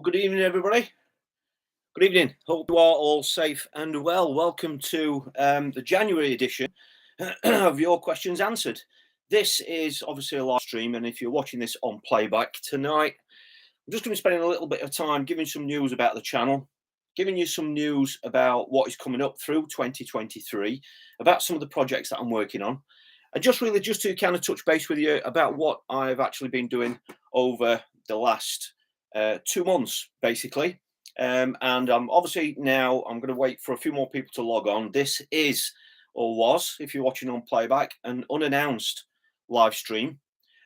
good evening, everybody. Good evening. Hope you are all safe and well. Welcome to the January edition of Your Questions Answered. This is obviously a live stream, and if you're watching this on playback tonight, I'm just going to be spending a little bit of time giving some news about the channel, giving you some news about what is coming up through 2023, about some of the projects that I'm working on, and just to kind of touch base with you about what I've actually been doing over the last 2 months, basically. And obviously now I'm going to wait for a few more people to log on. This is, or was, if you're watching on playback, an unannounced live stream.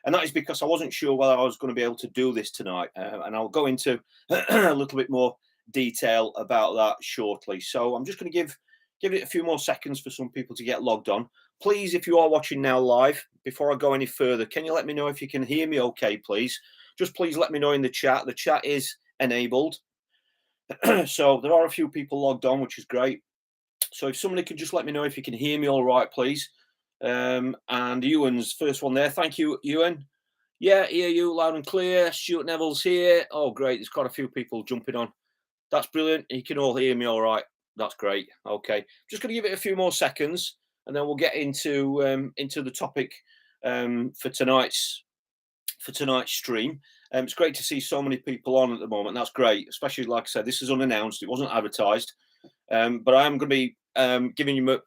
And that is because I wasn't sure whether I was going to be able to do this tonight. And I'll go into a little bit more detail about that shortly. So I'm just going to give it a few more seconds for some people to get logged on. Please, if you are watching now live, before I go any further, can you let me know if you can hear me okay, please? Just please let me know in the chat. The chat is enabled. So there are a few people logged on, which is great. So if somebody could just let me know if you can hear me all right, please. And Ewan's first one there. Thank you, Ewan. Yeah, hear you loud and clear. Stuart Neville's here. Oh, great. There's quite a few people jumping on. That's brilliant. You can all hear me all right. That's great. Okay. Just going to give it a few more seconds, and then we'll get into the topic for tonight's stream. It's great to see so many people on at the moment. That's great, especially, like I said, this is unannounced. It wasn't advertised, but I am going to be giving you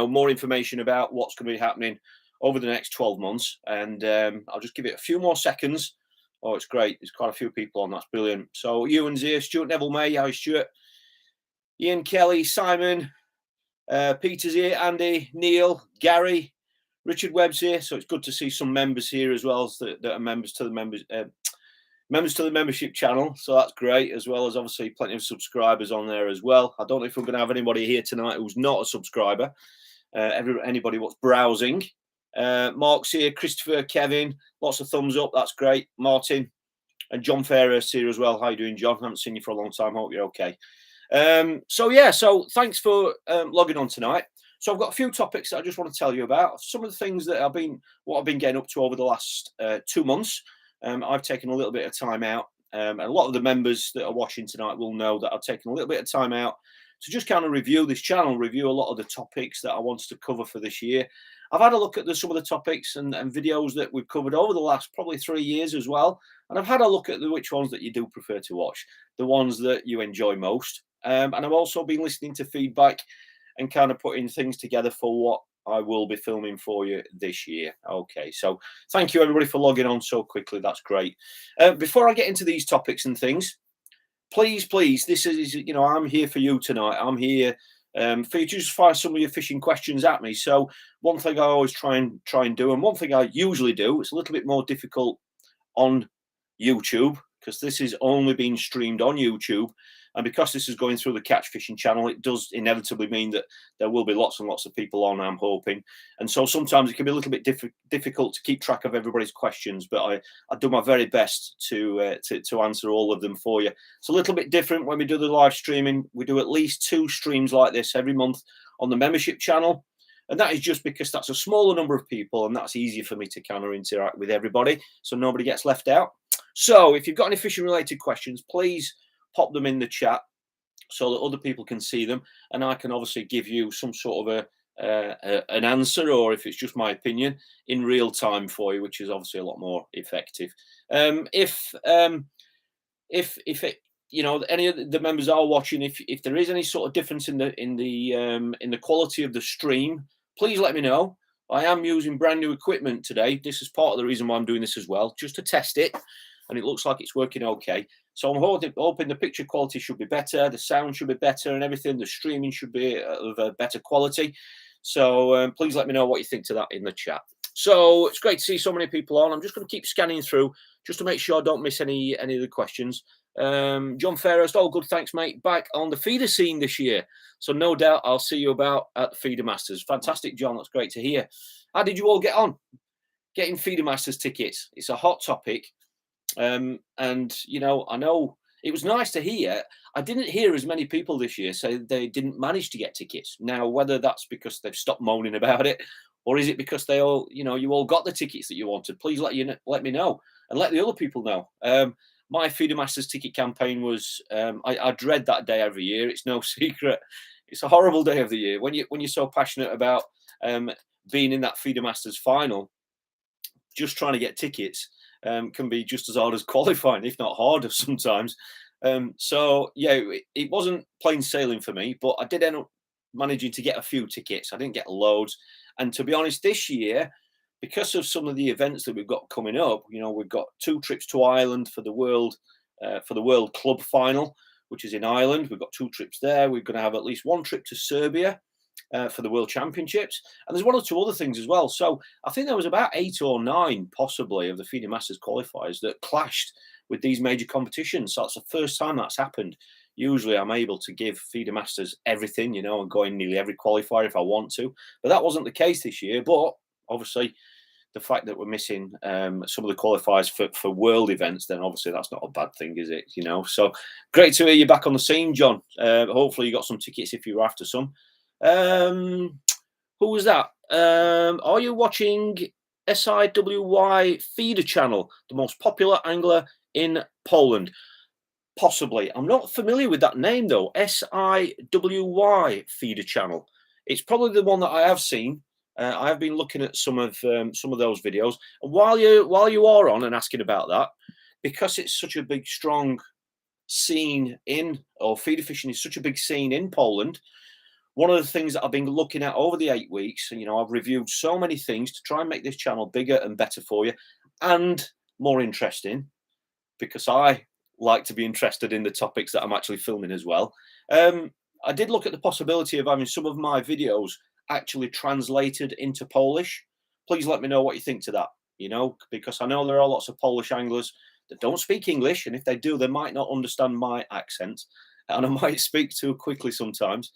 more information about what's going to be happening over the next 12 months. And I'll just give it a few more seconds. Oh, it's great. There's quite a few people on. That's brilliant. So Ewan's here. Stuart Neville May. Hi, Stuart. Ian Kelly, Simon, Peter's here. Andy, Neil, Gary, Richard Webb's here. So it's good to see some members here as well that are members to the membership channel. So that's great, as well as obviously plenty of subscribers on there as well. I don't know if we're going to have anybody here tonight who's not a subscriber. Anybody what's browsing. Mark's here, Christopher, Kevin, lots of thumbs up. That's great. Martin and John Fairhurst here as well. How you doing, John? I haven't seen you for a long time. Hope you're okay. So thanks for logging on tonight. So I've got a few topics that I just want to tell you about. Some of the things that I've been getting up to over the last 2 months. I've taken a little bit of time out. And a lot of the members that are watching tonight will know that I've taken a little bit of time out to just kind of review this channel, review a lot of the topics that I wanted to cover for this year. I've had a look at some of the topics and videos that we've covered over the last probably 3 years as well. And I've had a look at which ones that you do prefer to watch, the ones that you enjoy most. And I've also been listening to feedback and kind of putting things together for what I will be filming for you this year. Okay, so thank you everybody for logging on so quickly. That's great. Before I get into these topics and things, please, this is, I'm here for you tonight. I'm here for you to just fire some of your fishing questions at me. So one thing I always try and do, and one thing I usually do, it's a little bit more difficult on YouTube because this is only being streamed on YouTube. And because this is going through the Catch Fishing channel, it does inevitably mean that there will be lots and lots of people on, I'm hoping. And so sometimes it can be a little bit difficult to keep track of everybody's questions, but I do my very best to answer all of them for you. It's a little bit different when we do the live streaming. We do at least 2 streams like this every month on the membership channel. And that is just because that's a smaller number of people, and that's easier for me to kind of interact with everybody so nobody gets left out. So if you've got any fishing related questions, please pop them in the chat so that other people can see them, and I can obviously give you some sort of an answer, or if it's just my opinion, in real time for you, which is obviously a lot more effective. If any of the members are watching, if there is any sort of difference in the quality of the stream, please let me know. I am using brand new equipment today. This is part of the reason why I'm doing this as well, just to test it, and it looks like it's working okay. So I'm hoping the picture quality should be better, the sound should be better, and everything. The streaming should be of a better quality. So please let me know what you think to that in the chat. So it's great to see so many people on. I'm just going to keep scanning through just to make sure I don't miss any of the questions. John Fairhurst, oh, good, thanks, mate. Back on the feeder scene this year. So no doubt I'll see you about at the Feeder Masters. Fantastic, John. That's great to hear. How did you all get on getting Feeder Masters tickets? It's a hot topic. And, I know it was nice to hear. I didn't hear as many people this year say they didn't manage to get tickets. Now, whether that's because they've stopped moaning about it, or is it because they all, you all got the tickets that you wanted, please let me know and let the other people know. my Feeder Masters ticket campaign was, I dread that day every year. It's no secret. It's a horrible day of the year when you're so passionate about being in that Feeder Masters final. Just trying to get tickets can be just as hard as qualifying, if not harder sometimes. So yeah, it wasn't plain sailing for me, but I did end up managing to get a few tickets. I didn't get loads, and to be honest, this year, because of some of the events that we've got coming up, we've got 2 trips to Ireland for the World Club Final, which is in Ireland. We've got 2 trips there. We're going to have at least 1 trip to Serbia for the World Championships, and there's 1 or 2 other things as well. So I think there was about 8 or 9 possibly of the Feeder Masters qualifiers that clashed with these major competitions. So that's the first time that's happened. Usually I'm able to give Feeder Masters everything, and go in nearly every qualifier if I want to, but that wasn't the case this year. But obviously the fact that we're missing some of the qualifiers for world events, then obviously that's not a bad thing, is it? So great to hear you back on the scene, John. Hopefully you got some tickets if you're after some. Who was that? Are you watching SIWY Feeder Channel, the most popular angler in Poland? Possibly. I'm not familiar with that name though. SIWY Feeder Channel. It's probably the one that I have seen. I have been looking at some of those videos. And while you are on and asking about that, because it's such a big, strong scene or feeder fishing is such a big scene in Poland, one of the things that I've been looking at over the 8 weeks, and I've reviewed so many things to try and make this channel bigger and better for you and more interesting, because I like to be interested in the topics that I'm actually filming as well. I did look at the possibility of having some of my videos actually translated into Polish. Please let me know what you think to that, because I know there are lots of Polish anglers that don't speak English, and if they do, they might not understand my accent, and I might speak too quickly sometimes.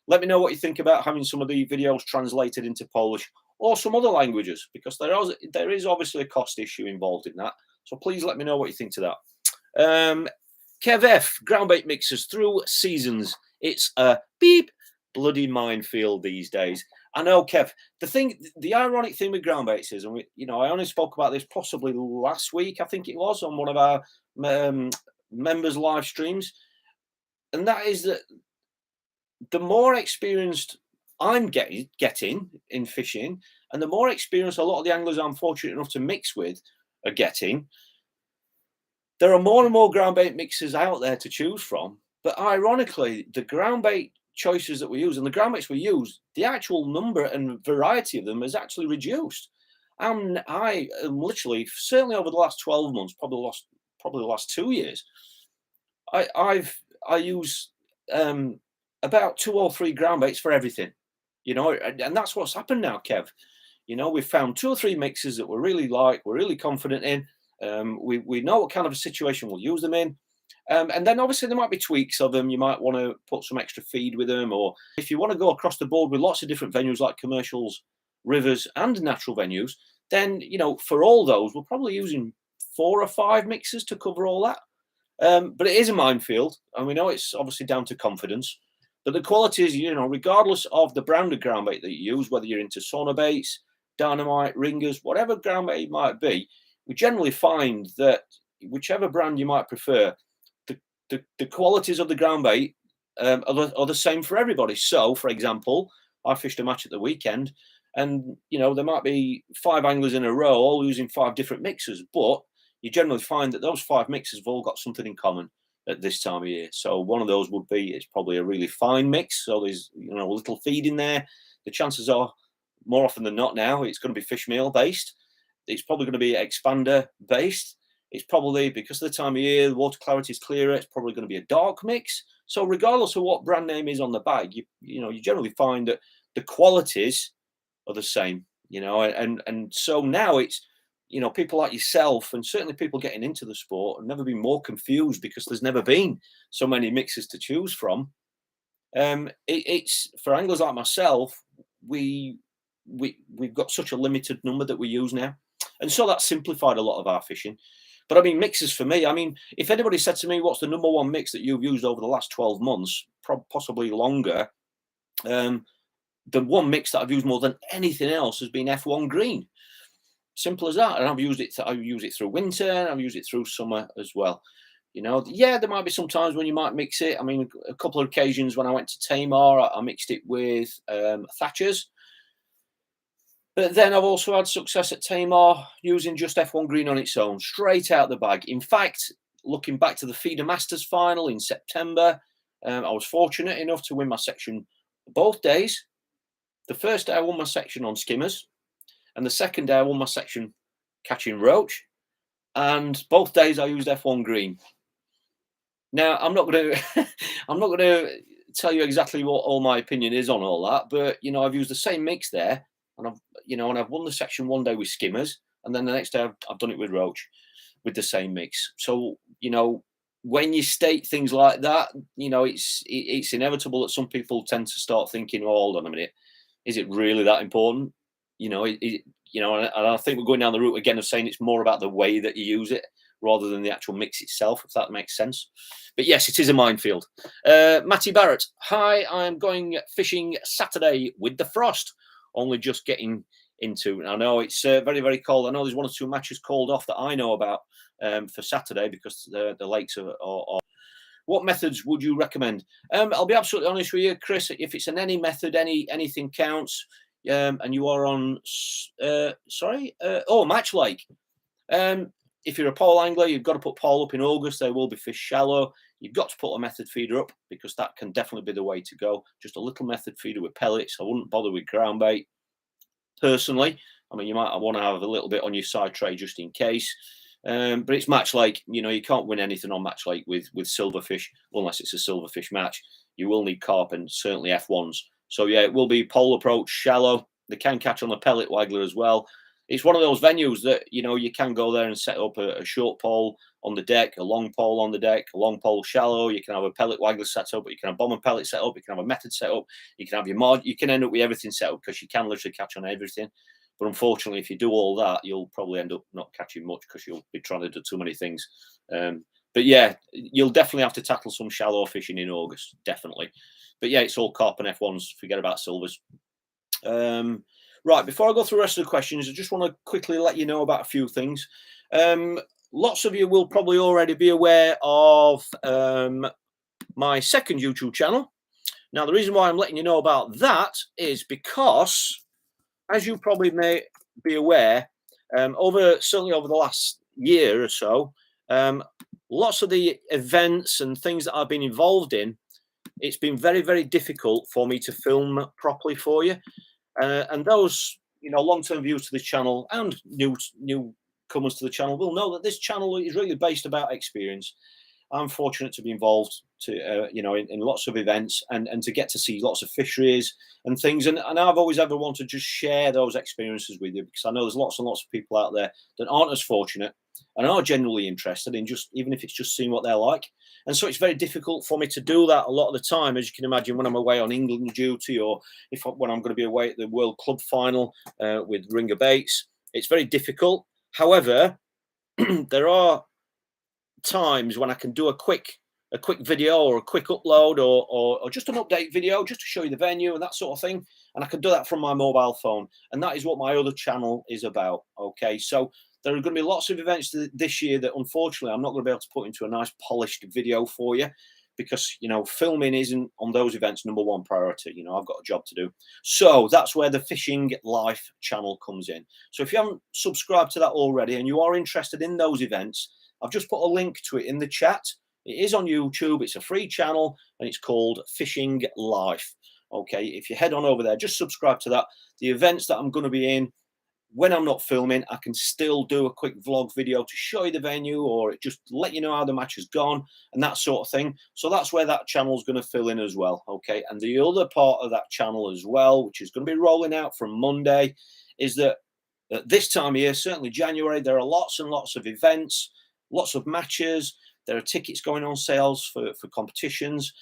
Let me know what you think about having some of the videos translated into Polish or some other languages, because there is obviously a cost issue involved in that. So please let me know what you think to that. Kev F, Groundbait mixers through seasons. It's a bloody minefield these days. I know, Kev. The ironic thing with groundbaits is, and I only spoke about this possibly last week, I think it was, on one of our members' live streams, and that is that the more experienced I'm getting in fishing, and the more experience a lot of the anglers I'm fortunate enough to mix with are getting, there are more and more groundbait mixers out there to choose from. But ironically, the groundbait choices that we use and the groundbaits we use, the actual number and variety of them is actually reduced. I am literally, certainly over the last 12 months, probably the last 2 years, I use about 2 or 3 groundbaits for everything, and that's what's happened now, Kev. We've found 2 or 3 mixes that we really like, we're really confident in. We know what kind of a situation we'll use them in. And then obviously there might be tweaks of them. You might want to put some extra feed with them, or if you want to go across the board with lots of different venues like commercials, rivers and natural venues, then, for all those, we're probably using 4 or 5 mixers to cover all that. But it is a minefield, and we know it's obviously down to confidence. But the quality is, regardless of the brand of groundbait that you use, whether you're into sonar baits, dynamite, ringers, whatever groundbait it might be, we generally find that whichever brand you might prefer, the qualities of the groundbait are the same for everybody. So, for example, I fished a match at the weekend, and there might be 5 anglers in a row all using 5 different mixers, but you generally find that those 5 mixers have all got something in common at this time of year. So one of those would be, it's probably a really fine mix, so there's a little feed in there. The chances are, more often than not now, it's going to be fish meal based. It's probably going to be expander based. It's probably, because of the time of year, the water clarity is clearer, it's probably going to be a dark mix. So regardless of what brand name is on the bag, you generally find that the qualities are the same, and so now it's, people like yourself, and certainly people getting into the sport, have never been more confused, because there's never been so many mixes to choose from. It's for anglers like myself, we've got such a limited number that we use now, and so that simplified a lot of our fishing. But I mean, mixes for me, if anybody said to me, what's the number 1 mix that you've used over the last 12 months, possibly longer, the one mix that I've used more than anything else has been F1 Green. Simple as that. And I've used it through winter, and I've used it through summer as well. You know, yeah, there might be some times when you might mix it. I mean, a couple of occasions when I went to Tamar, I mixed it with Thatcher's. But then I've also had success at Tamar using just F1 green on its own, straight out the bag. In fact, looking back to the Feeder Masters final in September, I was fortunate enough to win my section both days. The first day I won my section on skimmers, and the second day I won my section catching roach. And both days I used F1 green. Now I'm not going to, I'm not going to tell you exactly what all my opinion is on all that, but you know I've used the same mix there, and I've won the section one day with skimmers, and then the next day I've done it with roach, with the same mix. So you know when you state things like that, you know it's inevitable that some people tend to start thinking, oh, hold on a minute, is it really that important? You know, and I think we're going down the route again of saying it's more about the way that you use it rather than the actual mix itself, if that makes sense. But yes, it is a minefield. Matty Barrett, hi, I'm going fishing Saturday with the frost. Only just getting into. I know it's very, very cold. I know there's one or two matches called off that I know about for Saturday because the lakes are. What methods would you recommend? I'll be absolutely honest with you, Chris. If it's in any method, anything counts. And you are on, Match Lake. If you're a pole angler, you've got to put pole up in August. There will be fish shallow. You've got to put a method feeder up because that can definitely be the way to go. Just a little method feeder with pellets. I wouldn't bother with ground bait personally. I mean, you might want to have a little bit on your side tray just in case. But it's Match Lake. You know, you can't win anything on Match Lake with silverfish unless it's a silverfish match. You will need carp and certainly F1s. So yeah, it will be pole approach, shallow. They can catch on the pellet waggler as well. It's one of those venues that, you know, you can go there and set up a short pole on the deck, a long pole on the deck, a long pole shallow. You can have a pellet waggler set up, but you can have bomb and pellet set up. You can have a method set up. You can have your mod. You can end up with everything set up because you can literally catch on everything. But unfortunately, if you do all that, you'll probably end up not catching much because you'll be trying to do too many things. But yeah, you'll definitely have to tackle some shallow fishing in August, definitely. But yeah, it's all carp and F1s. Forget about silvers. Right, before I go through the rest of the questions, I just want to quickly let you know about a few things. Lots of you will probably already be aware of my second YouTube channel. Now, the reason why I'm letting you know about that is because, as you probably may be aware, certainly over the last year or so, lots of the events and things that I've been involved in, it's been very, very difficult for me to film properly for you. And those, you know, long-term viewers to this channel and newcomers to the channel will know that this channel is really based about experience. I'm fortunate to be involved in lots of events and to get to see lots of fisheries and things. And I've always ever wanted to just share those experiences with you because I know there's lots and lots of people out there that aren't as fortunate and are genuinely interested in just, even if it's just seeing what they're like. And so it's very difficult for me to do that a lot of the time, as you can imagine, when I'm away on England duty or when I'm going to be away at the World Club Final with Ringer Baits. It's very difficult. However, there are times when I can do a quick video or a quick upload or just an update video just to show you the venue and that sort of thing. And I can do that from my mobile phone. And that is what my other channel is about. Okay, so there are going to be lots of events this year that unfortunately I'm not going to be able to put into a nice polished video for you because, you know, filming isn't on those events number one priority. You know, I've got a job to do. So that's where the Fishing Life channel comes in. So if you haven't subscribed to that already and you are interested in those events, I've just put a link to it in the chat. It is on YouTube. It's a free channel and it's called Fishing Life. Okay, if you head on over there, just subscribe to that. The events that I'm going to be in, when I'm not filming, I can still do a quick vlog video to show you the venue or just let you know how the match has gone and that sort of thing. So that's where that channel is going to fill in as well. Okay, and the other part of that channel as well, which is going to be rolling out from Monday, is that at this time of year, certainly January, there are lots and lots of events, lots of matches. There are tickets going on sales for competitions.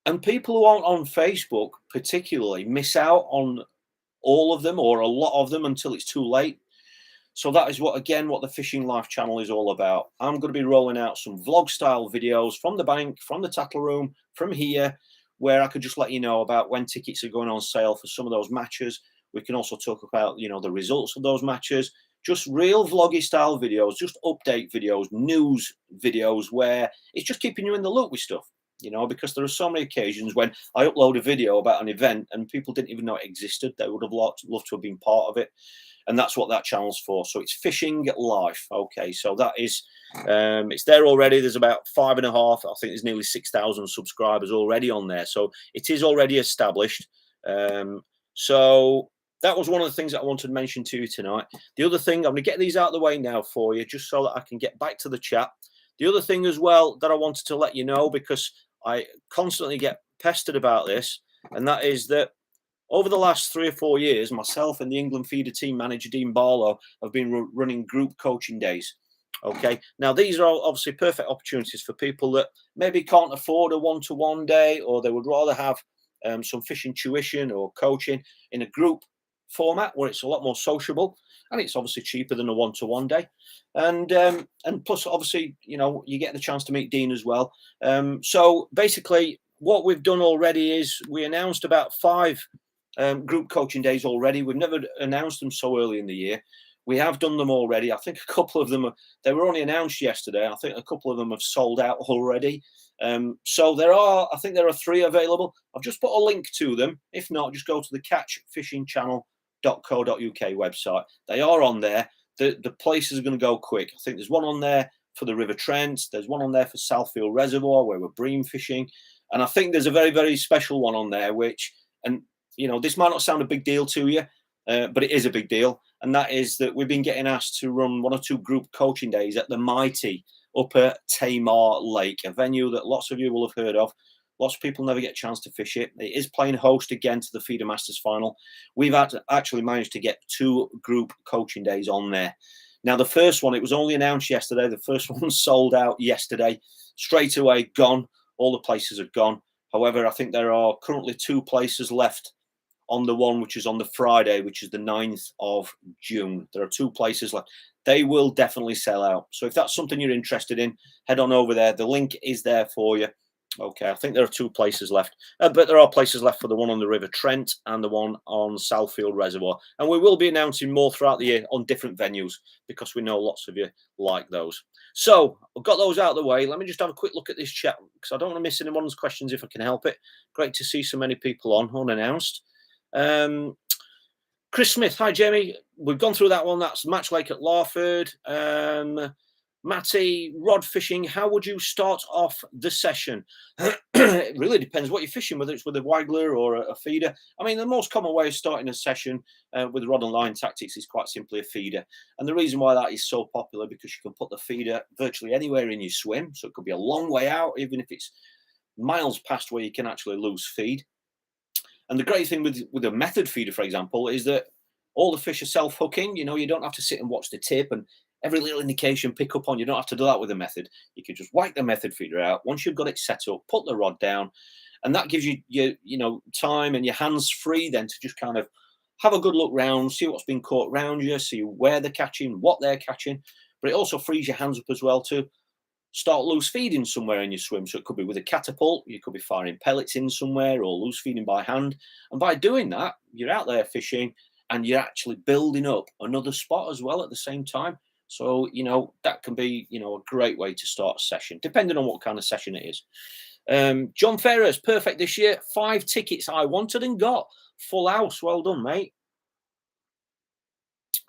And people who aren't on Facebook particularly miss out on all of them or a lot of them until it's too late. So that is what the Fishing Life channel is all about. I'm going to be rolling out some vlog style videos from the bank, from the tackle room, from here, where I could just let you know about when tickets are going on sale for some of those matches. We can also talk about, you know, the results of those matches. just real vloggy style videos, just update videos, news videos, where it's just keeping you in the loop with stuff, you know, because there are so many occasions when I upload a video about an event and people didn't even know it existed. They would have loved to have been part of it. And that's what that channel's for. So it's Fishing Life. Okay, so that is, it's there already. There's about 5.5, I think there's nearly 6,000 subscribers already on there. So it is already established. So that was one of the things that I wanted to mention to you tonight. The other thing, I'm going to get these out of the way now for you, just so that I can get back to the chat. The other thing as well that I wanted to let you know, because I constantly get pestered about this, and that is that over the last 3 or 4 years, myself and the England feeder team manager, Dean Barlow, have been running group coaching days. Okay. Now, these are obviously perfect opportunities for people that maybe can't afford a one-to-one day, or they would rather have some fishing tuition or coaching in a group format where it's a lot more sociable, and it's obviously cheaper than a one-to-one day. And plus, obviously, you know, you get the chance to meet Dean as well. So basically, what we've done already is we announced about 5 group coaching days already. We've never announced them so early in the year. We have done them already. I think a couple of them, they were only announced yesterday. I think a couple of them have sold out already. So I think there are 3 available. I've just put a link to them. If not, just go to the catchfishingchannel.co.uk website. They are on there. The places are going to go quick. I think there's one on there for the River Trent. There's one on there for Southfield Reservoir, where we're bream fishing. And I think there's a very, very special one on there, which, and you know, this might not sound a big deal to you, but it is a big deal. And that is that we've been getting asked to run 1 or 2 group coaching days at the Mighty up at Tamar Lake, a venue that lots of you will have heard of. Lots of people never get a chance to fish it. It is playing host again to the Feeder Masters final. We've actually managed to get 2 group coaching days on there. Now, the first one, it was only announced yesterday. The first one sold out yesterday. Straight away, gone. All the places are gone. However, I think there are currently 2 places left on the one which is on the Friday, which is the 9th of June. There are 2 places left. They will definitely sell out. So if that's something you're interested in, head on over there. The link is there for you. Okay, I think there are 2 places left. But there are places left for the one on the River Trent and the one on Southfield Reservoir. And we will be announcing more throughout the year on different venues, because we know lots of you like those. So I've got those out of the way. Let me just have a quick look at this chat, because I don't want to miss anyone's questions if I can help it. Great to see so many people on unannounced. Chris Smith, hi Jamie. We've gone through that one. That's Match Lake at Larford. Matty, rod fishing. How would you start off the session? It really depends what you're fishing, whether it's with a waggler or a feeder. I mean, the most common way of starting a session with rod and line tactics is quite simply a feeder. And the reason why that is so popular, because you can put the feeder virtually anywhere in your swim. So it could be a long way out, even if it's miles past where you can actually lose feed. And the great thing with a method feeder, for example, is that all the fish are self-hooking. You know, you don't have to sit and watch the tip and every little indication pick up on. You don't have to do that with a method. You can just whack the method feeder out. Once you've got it set up, put the rod down, and that gives you time and your hands free then to just kind of have a good look round, see what's been caught around you, see where they're catching, what they're catching. But it also frees your hands up as well to start loose feeding somewhere in your swim. So it could be with a catapult, you could be firing pellets in somewhere, or loose feeding by hand. And by doing that, you're out there fishing and you're actually building up another spot as well at the same time. So, you know, that can be, you know, a great way to start a session, depending on what kind of session it is. John Ferrers, perfect this year. 5 tickets I wanted and got. Full house. Well done, mate.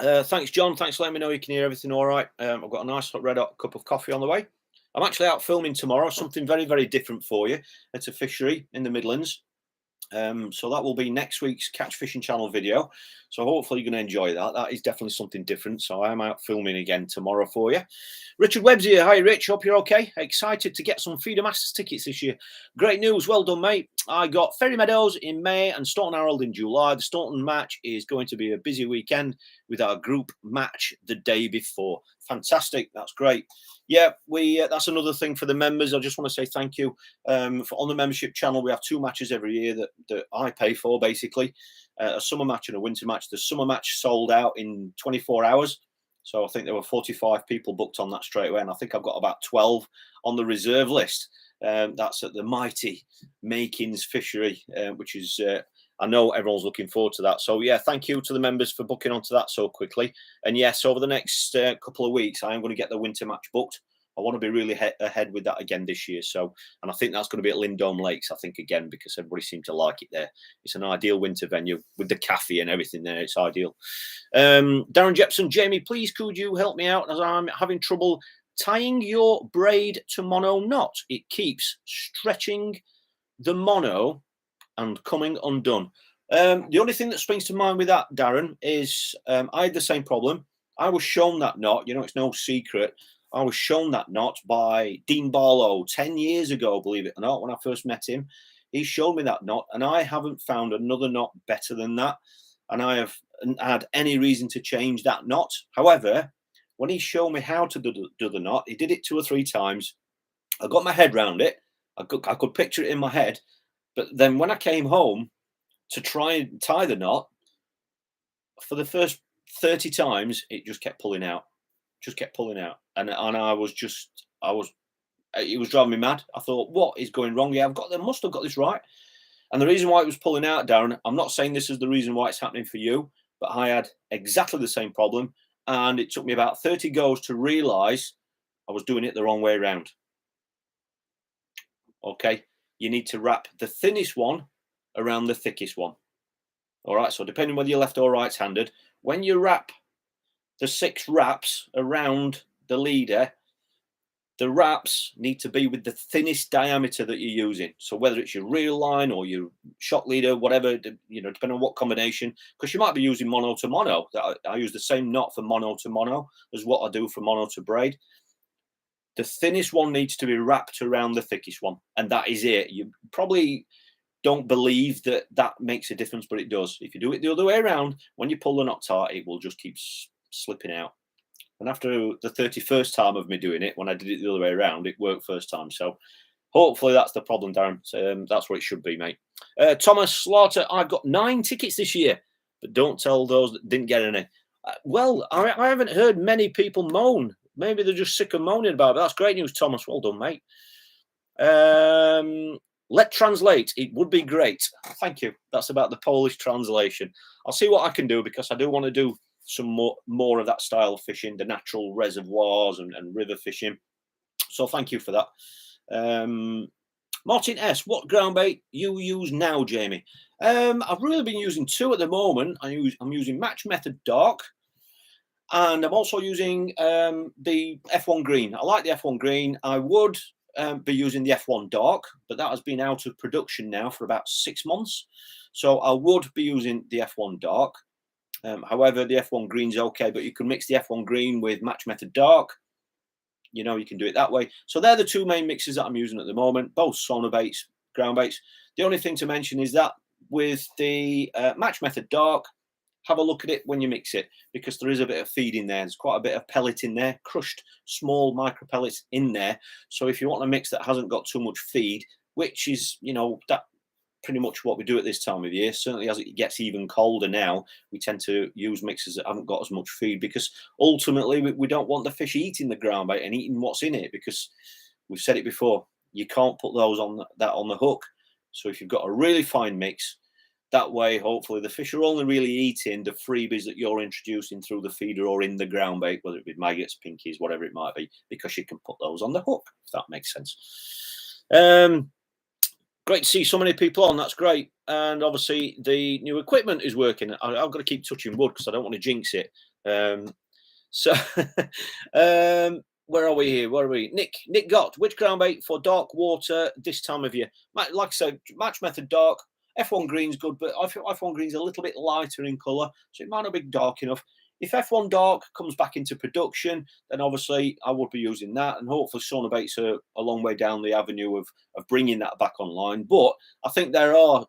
Thanks, John. Thanks for letting me know you can hear everything all right. I've got a nice red hot cup of coffee on the way. I'm actually out filming tomorrow, something very, very different for you. It's a fishery in the Midlands. So that will be next week's Catch Fishing Channel video. So hopefully you're going to enjoy that. That is definitely something different. So I am out filming again tomorrow for you. Richard Webb's here. Hi, Rich. Hope you're okay. Excited to get some Feeder Masters tickets this year. Great news. Well done, mate. I got Ferry Meadows in May and Staunton Harold in July. The Staunton match is going to be a busy weekend with our group match the day before. Fantastic. That's great. Yeah, that's another thing for the members. I just want to say thank you. On the membership channel, we have 2 matches every year that I pay for, basically. A summer match and a winter match. The summer match sold out in 24 hours. So I think there were 45 people booked on that straight away. And I think I've got about 12 on the reserve list. That's at the Mighty Makins Fishery, which is I know everyone's looking forward to that. So yeah, thank you to the members for booking onto that so quickly. And yes, over the next couple of weeks, I am going to get the winter match booked. I want to be really ahead with that again this year. So, and I think that's going to be at Lindome Lakes, I think, again, because everybody seems to like it there. It's an ideal winter venue with the cafe and everything there. It's ideal. Darren Jepson, Jamie, please could you help me out as I'm having trouble tying your braid to mono knot. It keeps stretching the mono and coming undone. The only thing that springs to mind with that, Darren, is I had the same problem. I was shown that knot. You know, it's no secret. I was shown that knot by Dean Barlow 10 years ago, believe it or not, when I first met him. He showed me that knot, and I haven't found another knot better than that. And I haven't had any reason to change that knot. However, when he showed me how to do the knot, he did it 2 or 3 times. I got my head around it. I could picture it in my head. But then when I came home to try and tie the knot, for the first 30 times, it just kept pulling out. And it was driving me mad. I thought, what is going wrong here? I must have got this right. And the reason why it was pulling out, Darren, I'm not saying this is the reason why it's happening for you, but I had exactly the same problem. And it took me about 30 goes to realize I was doing it the wrong way around. Okay. You need to wrap the thinnest one around the thickest one. All right. So depending whether you're left or right-handed, when you wrap the 6 wraps around the leader, the wraps need to be with the thinnest diameter that you're using. So whether it's your reel line or your shock leader, whatever, you know, depending on what combination, because you might be using mono to mono. I use the same knot for mono to mono as what I do for mono to braid. The thinnest one needs to be wrapped around the thickest one, and that is it. You probably don't believe that that makes a difference, but it does. If you do it the other way around, when you pull the knot tight, it will just keep slipping out. And after the 31st time of me doing it, when I did it the other way around, it worked first time. So hopefully that's the problem, Darren. So, that's what it should be, mate. Thomas Slaughter, I've got 9 tickets this year, but don't tell those that didn't get any. Well, I haven't heard many people moan. Maybe they're just sick of moaning about it. But that's great news, Thomas. Well done, mate. Let translate. It would be great. Thank you. That's about the Polish translation. I'll see what I can do, because I do want to do some more of that style of fishing, the natural reservoirs and river fishing. So thank you for that. Martin S, what ground bait you use now, Jamie? I've really been using 2 at the moment. I'm using Match Method Dark, and I'm also using the F1 Green. I like the F1 Green. I would be using the F1 Dark, but that has been out of production now for about 6 months. So I would be using the F1 Dark. However, the F1 Green's okay, but you can mix the F1 Green with Match Method Dark. You know, you can do it that way. So they're the 2 main mixes that I'm using at the moment, both sonar baits, ground baits. The only thing to mention is that with the Match Method Dark, have a look at it when you mix it, because there is a bit of feed in there. There's quite a bit of pellet in there, crushed small micro pellets in there. So if you want a mix that hasn't got too much feed, which is, you know, that pretty much what we do at this time of year. Certainly as it gets even colder now, we tend to use mixes that haven't got as much feed, because ultimately we don't want the fish eating the ground bait and eating what's in it, because we've said it before, you can't put those on the hook. So if you've got a really fine mix, that way hopefully the fish are only really eating the freebies that you're introducing through the feeder or in the ground bait, whether it be maggots, pinkies, whatever it might be, because you can put those on the hook, if that makes sense. Great to see so many people on. That's great. And obviously the new equipment is working. I've got to keep touching wood because I don't want to jinx it. Where are we here? Where are we? Nick Gott, which ground bait for dark water this time of year? Like I said, Match Method Dark. F1 Green's good, but I feel F1 Green's a little bit lighter in colour, so it might not be dark enough. If F1 Dark comes back into production, then obviously I would be using that, and hopefully sonar baits are a long way down the avenue of bringing that back online. But I think there are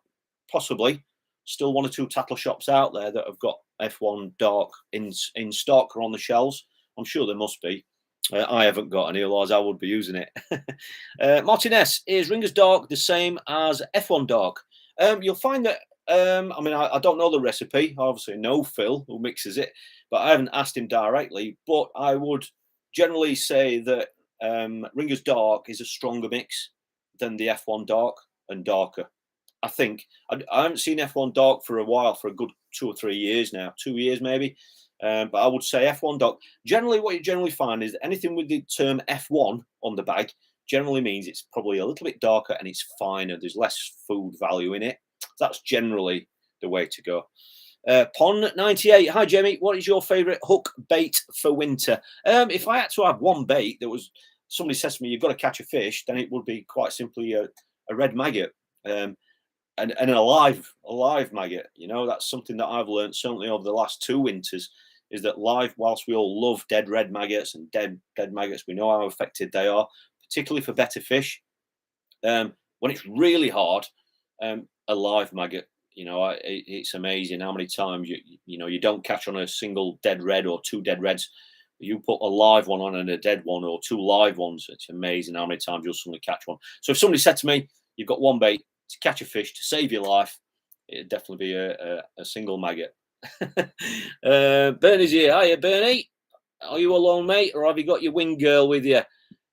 possibly still 1 or 2 tackle shops out there that have got F1 Dark in stock or on the shelves. I'm sure there must be. I haven't got any, otherwise I would be using it. Martin S, is Ringer's Dark the same as F1 Dark? You'll find that, I mean, I don't know the recipe. I obviously know Phil, who mixes it, but I haven't asked him directly. But I would generally say that Ringer's Dark is a stronger mix than the F1 Dark and darker. I think. I haven't seen F1 Dark for a while, for a good 2 or 3 years now, 2 years maybe. But I would say F1 Dark. Generally, what you generally find is that anything with the term F1 on the bag generally means it's probably a little bit darker and it's finer. There's less food value in it. That's generally the way to go. Pon98, hi Jamie, what is your favourite hook bait for winter? If I had to have one bait that was, somebody says to me, you've got to catch a fish, then it would be quite simply a red maggot, and a live maggot. You know, that's something that I've learned certainly over the last 2 winters, is that live, whilst we all love dead red maggots and dead maggots, we know how effective they are, particularly for better fish. When it's really hard, a live maggot, you know, it's amazing how many times you don't catch on a single dead red or 2 dead reds. You put a live one on and a dead one, or 2 live ones. It's amazing how many times you'll suddenly catch one. So if somebody said to me, you've got one bait to catch a fish to save your life, it'd definitely be a single maggot. Bernie's here. Hiya, Bernie. Are you alone, mate, or have you got your wing girl with you?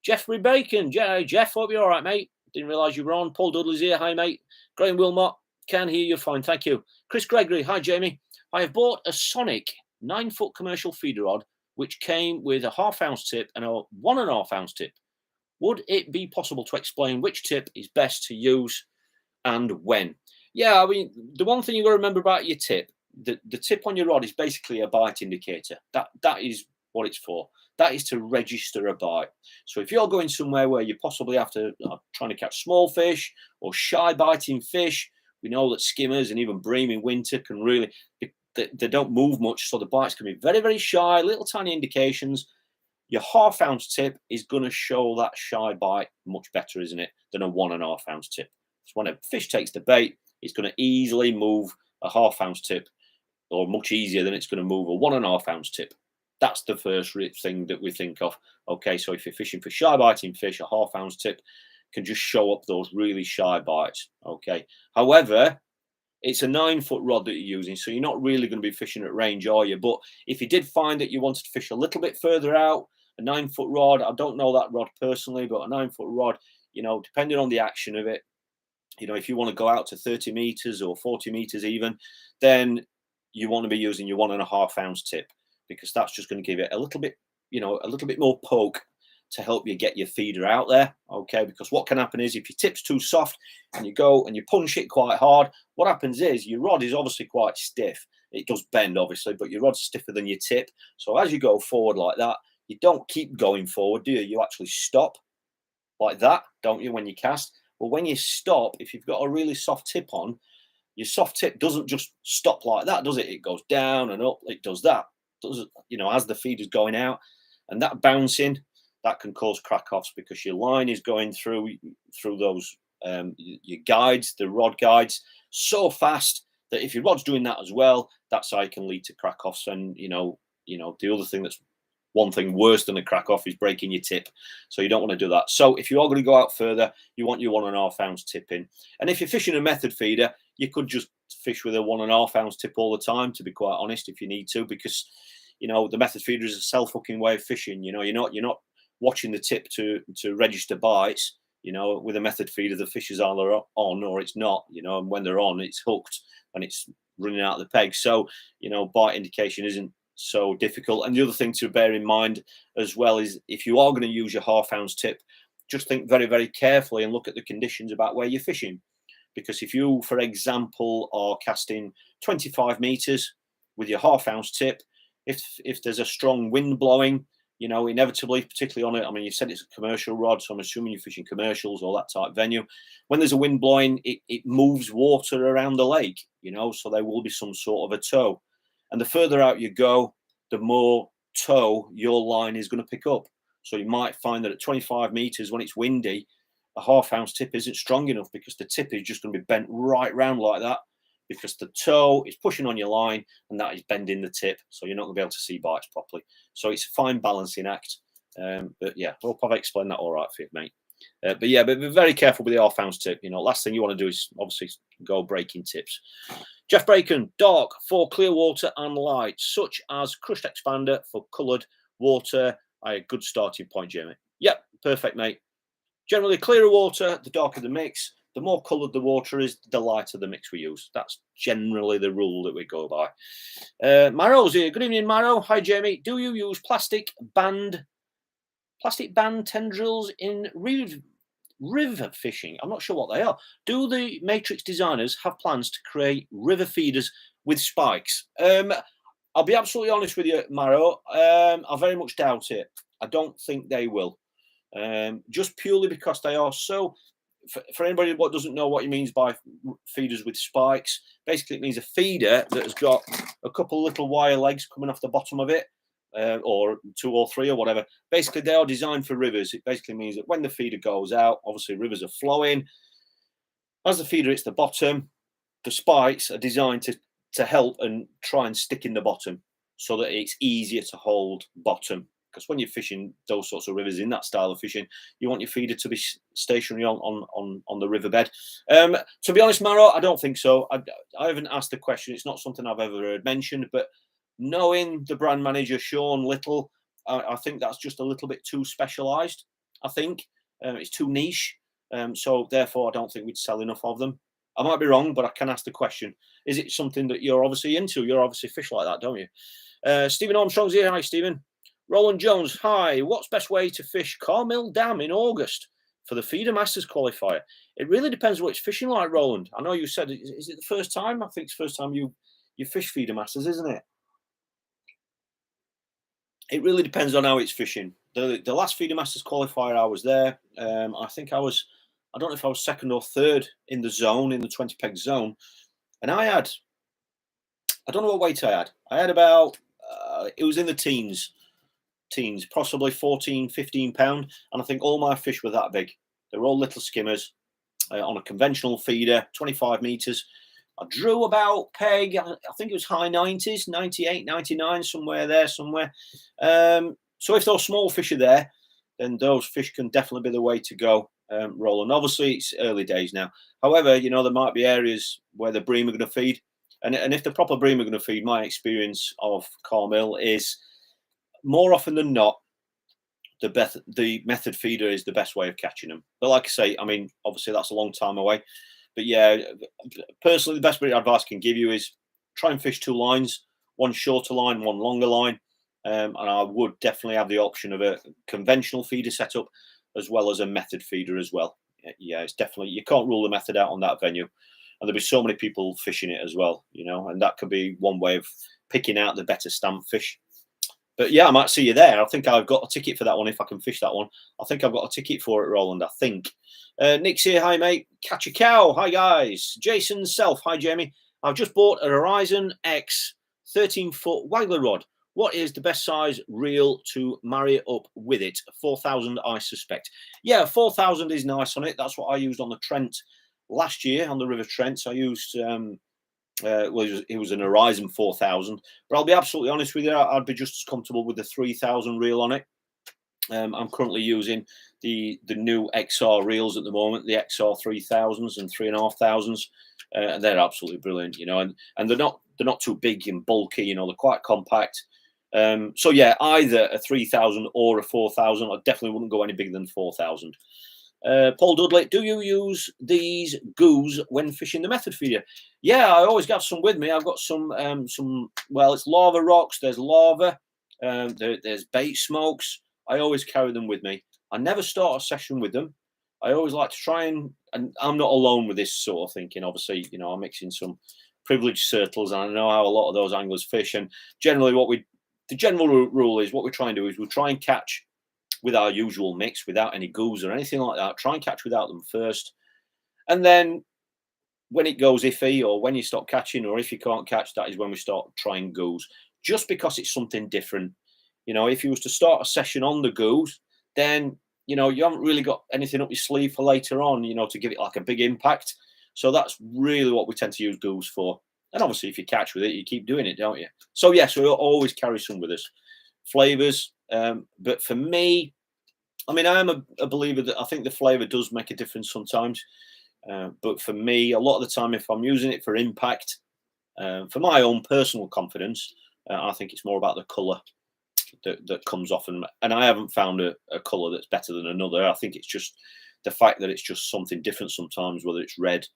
Jeffrey Bacon. Jeff, hope you're all right, mate. Didn't realise you were on. Paul Dudley's here. Hi, mate. Graham Wilmot. Can hear you fine. Thank you. Chris Gregory. Hi, Jamie. I have bought a Sonic 9-foot commercial feeder rod, which came with a 1/2 ounce tip and a 1.5 ounce tip. Would it be possible to explain which tip is best to use and when? Yeah, I mean, the one thing you've got to remember about your tip, the tip on your rod is basically a bite indicator. That is what it's for. That is to register a bite. So if you're going somewhere where you possibly have to trying to catch small fish or shy biting fish, we know that skimmers and even bream in winter can really, they don't move much, so the bites can be very, very shy, little tiny indications. Your 1/2 ounce tip is going to show that shy bite much better, isn't it, than a 1.5 ounce tip. So when a fish takes the bait, it's going to easily move a 1/2 ounce tip, or much easier than it's going to move a 1.5 ounce tip. That's the first thing that we think of. Okay, so if you're fishing for shy biting fish, a 1/2 ounce tip can just show up those really shy bites. Okay, however, it's a 9-foot rod that you're using, so you're not really going to be fishing at range, are you? But if you did find that you wanted to fish a little bit further out, a 9-foot rod, I don't know that rod personally, but a 9-foot rod, you know, depending on the action of it, you know, if you want to go out to 30 meters or 40 meters even, then you want to be using your 1.5 ounce tip, because that's just going to give it a little bit, you know, a little bit more poke to help you get your feeder out there. Okay, because what can happen is if your tip's too soft and you go and you punch it quite hard, what happens is your rod is obviously quite stiff. It does bend obviously, but your rod's stiffer than your tip. So as you go forward like that, you don't keep going forward, do you? You actually stop like that, don't you, when you cast? Well, when you stop, if you've got a really soft tip on, your soft tip doesn't just stop like that, does it? It goes down and up. It does that. Does, you know, as the feeder's going out, and that bouncing, that can cause crack-offs because your line is going through those your guides, the rod guides, so fast that if your rod's doing that as well, that's how it can lead to crack-offs. And you know, the other thing that's one thing worse than a crack-off is breaking your tip. So you don't want to do that. So if you are going to go out further, you want your 1.5 ounce tip in. And if you're fishing a method feeder, you could just fish with a 1.5 ounce tip all the time, to be quite honest, if you need to, because you know the method feeder is a self-hooking way of fishing. You know, you're not watching the tip to register bites. You know, with a method feeder, the fish is either on or it's not. You know, and when they're on, it's hooked and it's running out of the peg. So you know, bite indication isn't so difficult. And the other thing to bear in mind as well is if you are going to use your 1/2 ounce tip, just think very, very carefully and look at the conditions about where you're fishing. Because if you, for example, are casting 25 meters with your 1/2 ounce tip, if there's a strong wind blowing, you know, inevitably, particularly on it, I mean, you said it's a commercial rod, so I'm assuming you're fishing commercials or that type venue. When there's a wind blowing, it moves water around the lake, you know, so there will be some sort of a tow. And the further out you go, the more tow your line is going to pick up. So you might find that at 25 meters, when it's windy, a 1/2 ounce tip isn't strong enough because the tip is just going to be bent right round like that, because the tow is pushing on your line and that is bending the tip. So you're not going to be able to see bites properly. So it's a fine balancing act. But yeah, I hope I've explained that all right for you, mate. But yeah, but be very careful with the 1/2 ounce tip. You know, last thing you want to do is obviously go breaking tips. Jeff Bacon, dark for clear water and light, such as crushed expander for coloured water. A good starting point, Jamie. Yep, perfect, mate. Generally, clearer water, the darker the mix, the more coloured the water is, the lighter the mix we use. That's generally the rule that we go by. Marrow's here. Good evening, Marrow. Hi, Jamie. Do you use plastic band tendrils in river fishing? I'm not sure what they are. Do the Matrix designers have plans to create river feeders with spikes? I'll be absolutely honest with you, Marrow. I very much doubt it. I don't think they will. Just purely because they are so... For anybody what doesn't know what he means by feeders with spikes, basically it means a feeder that has got a couple little wire legs coming off the bottom of it, or 2 or 3 or whatever. Basically, they are designed for rivers. It basically means that when the feeder goes out, obviously rivers are flowing. As the feeder hits the bottom, the spikes are designed to help and try and stick in the bottom so that it's easier to hold bottom. Because when you're fishing those sorts of rivers in that style of fishing, you want your feeder to be stationary on the riverbed. To be honest, Maro, I don't think so. I haven't asked the question. It's not something I've ever heard mentioned. But knowing the brand manager, Sean Little, I think that's just a little bit too specialised. I think it's too niche. So therefore, I don't think we'd sell enough of them. I might be wrong, but I can ask the question. Is it something that you're obviously into? You're obviously fish like that, don't you? Stephen Armstrong's here. Hi, Stephen. Roland Jones, hi. What's best way to fish Carmill Dam in August for the Feeder Masters qualifier? It really depends what it's fishing like, Roland. I know you said, is it the first time? I think it's the first time you fish Feeder Masters, isn't it? It really depends on how it's fishing. The last Feeder Masters qualifier I was there, I think I don't know if I was 2nd or 3rd in the zone, in the 20 peg zone. And I don't know what weight I had. I had about, it was in the teens, possibly 14, 15 pound. And I think all my fish were that big. They were all little skimmers on a conventional feeder, 25 meters. I drew about peg, I think it was high 90s, 98, 99, somewhere there, somewhere. So if those small fish are there, then those fish can definitely be the way to go, Roland. Obviously, it's early days now. However, you know, there might be areas where the bream are going to feed. And if the proper bream are going to feed, my experience of Carmill is more often than not, the method feeder is the best way of catching them. But like I say, I mean, obviously that's a long time away. But yeah, personally, the best bit of advice I can give you is try and fish 2 lines, one shorter line, one longer line. And I would definitely have the option of a conventional feeder setup as well as a method feeder as well. Yeah, it's definitely, you can't rule the method out on that venue. And there'll be so many people fishing it as well, you know, and that could be one way of picking out the better stamp fish. But yeah, I might see you there. I think I've got a ticket for that one if I can fish that one. I think I've got a ticket for it, Roland, I think. Nick's here. Hi, mate. Catch a cow. Hi, guys. Jason Self. Hi, Jamie. I've just bought a Horizon X 13-foot waggler rod. What is the best size reel to marry up with it? 4,000, I suspect. Yeah, 4,000 is nice on it. That's what I used on the Trent last year, on the River Trent. So I used... well, it was an Horizon 4000, but I'll be absolutely honest with you, I'd be just as comfortable with the 3000 reel on it. I'm currently using the new XR reels at the moment, the XR 3000s and 3500s, and they're absolutely brilliant, you know, and they're not too big and bulky, you know, they're quite compact. So yeah, either a 3000 or a 4000. I definitely wouldn't go any bigger than 4000. Paul Dudley, do you use these goos when fishing the method feeder? Yeah, I always got some with me. I've got some well, it's lava rocks, there's lava, there's bait smokes. I always carry them with me. I never start a session with them. I always like to try and I'm not alone with this sort of thinking. Obviously, you know, I'm mixing some privileged circles, and I know how a lot of those anglers fish. And generally, the general rule is what we try and do is we'll try and catch with our usual mix, without any goos or anything like that. Try and catch without them first. And then when it goes iffy, or when you stop catching, or if you can't catch, that is when we start trying goos, just because it's something different. You know, if you was to start a session on the goos, then, you know, you haven't really got anything up your sleeve for later on, you know, to give it like a big impact. So that's really what we tend to use goos for. And obviously, if you catch with it, you keep doing it, don't you? So yes, we'll always carry some with us. Flavors, but for me, I mean, I am a believer that I think the flavor does make a difference sometimes. But for me, a lot of the time, if I'm using it for impact, for my own personal confidence, I think it's more about the color that comes off. And I haven't found a color that's better than another. I think it's just the fact that it's just something different sometimes, whether it's red,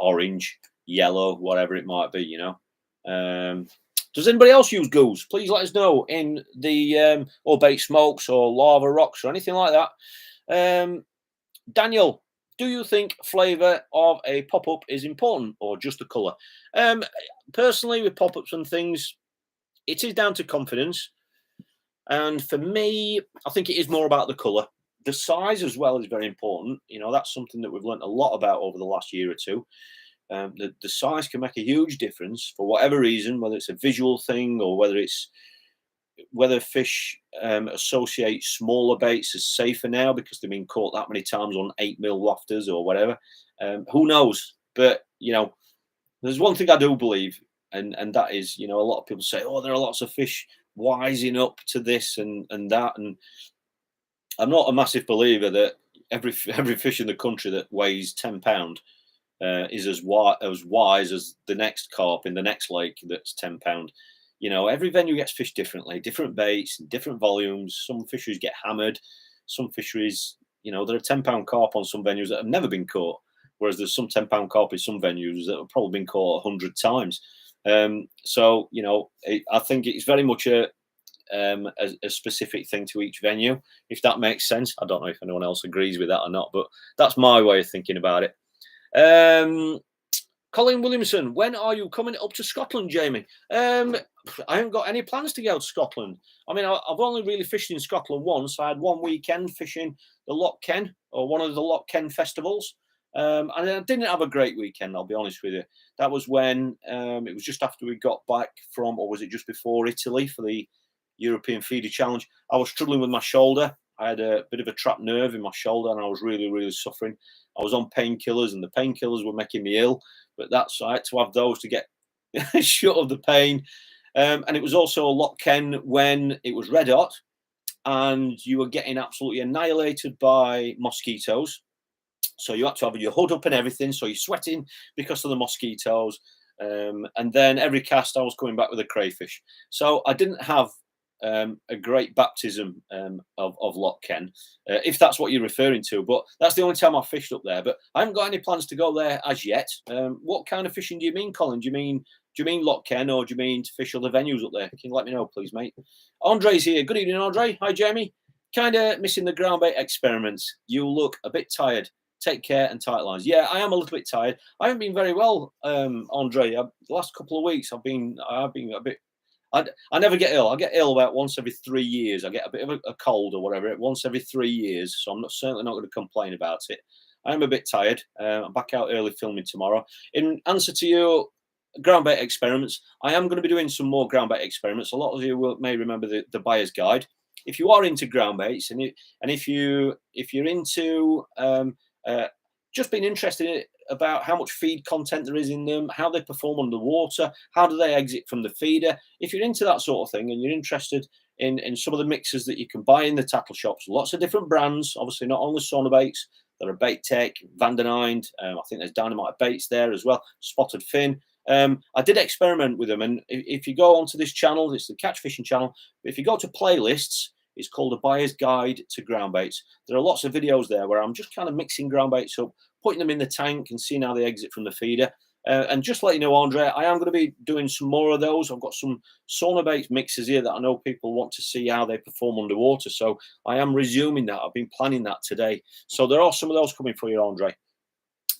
orange, yellow, whatever it might be, you know. Does anybody else use goos? Please let us know in the or bait smokes or lava rocks or anything like that. Daniel, do you think flavour of a pop-up is important or just the colour? Personally, with pop-ups and things, it is down to confidence. And for me, I think it is more about the colour. The size as well is very important. You know, that's something that we've learnt a lot about over the last year or two. The size can make a huge difference for whatever reason, whether it's a visual thing or whether fish associate smaller baits as safer now because they've been caught that many times on 8mm wafters or whatever. Who knows? But, you know, there's one thing I do believe, and that is, you know, a lot of people say, oh, there are lots of fish wising up to this and that. And I'm not a massive believer that every fish in the country that weighs 10 pound is as wise as the next carp in the next lake that's 10 pound. You know, every venue gets fished differently, different baits, different volumes. Some fisheries get hammered. Some fisheries, you know, there are 10 pound carp on some venues that have never been caught, whereas there's some 10 pound carp in some venues that have probably been caught 100 times. So, you know, I think it's very much a specific thing to each venue, if that makes sense. I don't know if anyone else agrees with that or not, but that's my way of thinking about it. Colin Williamson, when are you coming up to Scotland, Jamie? I haven't got any plans to go to Scotland. I mean, I've only really fished in Scotland once. I had one weekend fishing the Loch Ken, or one of the Loch Ken festivals. And I didn't have a great weekend, I'll be honest with you. That was when it was just after we got back from, or was it just before Italy for the European Feeder Challenge. I was struggling with my shoulder. I had a bit of a trapped nerve in my shoulder and I was really, really suffering. I was on painkillers and the painkillers were making me ill, but that's, I had to have those to get shut of the pain. And it was also Loch Ken when it was red hot and you were getting absolutely annihilated by mosquitoes. So you had to have your hood up and everything. So you're sweating because of the mosquitoes. And then every cast I was coming back with a crayfish. So I didn't have a great baptism of Loch Ken, if that's what you're referring to. But that's the only time I've fished up there. But I haven't got any plans to go there as yet. What kind of fishing do you mean, Colin? Do you mean Loch Ken, or do you mean to fish other venues up there? Can you let me know, please, mate? Andre's here. Good evening, Andre. Hi, Jamie. Kind of missing the ground bait experiments. You look a bit tired. Take care and tight lines. Yeah, I am a little bit tired. I haven't been very well, Andre. The last couple of weeks, I've been a bit. I never get ill. I get ill about once every 3 years. I get a bit of a cold or whatever once every 3 years. So I'm certainly not going to complain about it. I am a bit tired. I'm back out early filming tomorrow. In answer to your ground bait experiments, I am going to be doing some more ground bait experiments. A lot of you may remember the buyer's guide. If you are into ground baits and if you're into just being interested about how much feed content there is in them, how they perform underwater, how do they exit from the feeder. If you're into that sort of thing and you're interested in some of the mixes that you can buy in the tackle shops, lots of different brands, obviously not only Sonobaits, there are Bait Tech, Van den Eind, I think there's Dynamite Baits there as well, Spotted Fin. I did experiment with them, and if you go onto this channel, it's the Catch Fishing channel, if you go to playlists, it's called A Buyer's Guide to Ground Baits. There are lots of videos there where I'm just kind of mixing ground baits up, putting them in the tank and seeing how they exit from the feeder. And just let you know, Andre, I am going to be doing some more of those. I've got some Sonobaits mixes here that I know people want to see how they perform underwater. So I am resuming that. I've been planning that today. So there are some of those coming for you, Andre.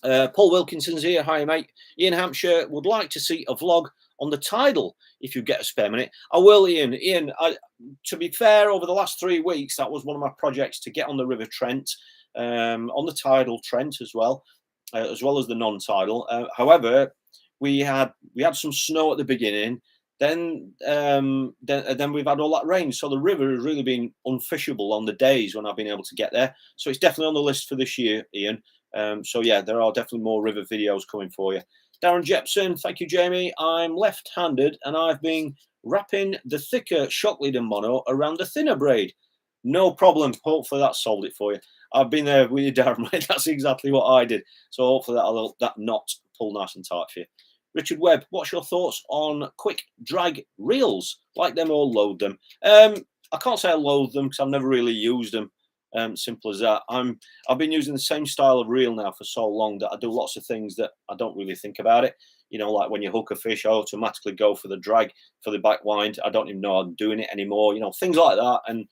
Paul Wilkinson's here. Hi, mate. Ian Hampshire would like to see a vlog on the tidal if you get a spare minute. I will, Ian. Ian, to be fair, over the last 3 weeks, that was one of my projects to get on the River Trent, on the tidal Trent as well as the non-tidal. However, we had some snow at the beginning. Then we've had all that rain, so the river has really been unfishable on the days when I've been able to get there. So it's definitely on the list for this year, Ian. So yeah, there are definitely more river videos coming for you. Darren Jepson, thank you, Jamie. I'm left-handed and I've been wrapping the thicker shock leader mono around the thinner braid. No problem. Hopefully that solved it for you. I've been there with you, Darren, mate. That's exactly what I did. So hopefully that knot pull nice and tight for you. Richard Webb, what's your thoughts on quick drag reels? Like them or loathe them? I can't say I loathe them because I've never really used them. Simple as that. I've been using the same style of reel now for so long that I do lots of things that I don't really think about it. You know, like when you hook a fish, I automatically go for the drag, for the back wind. I don't even know I'm doing it anymore. You know, things like that. And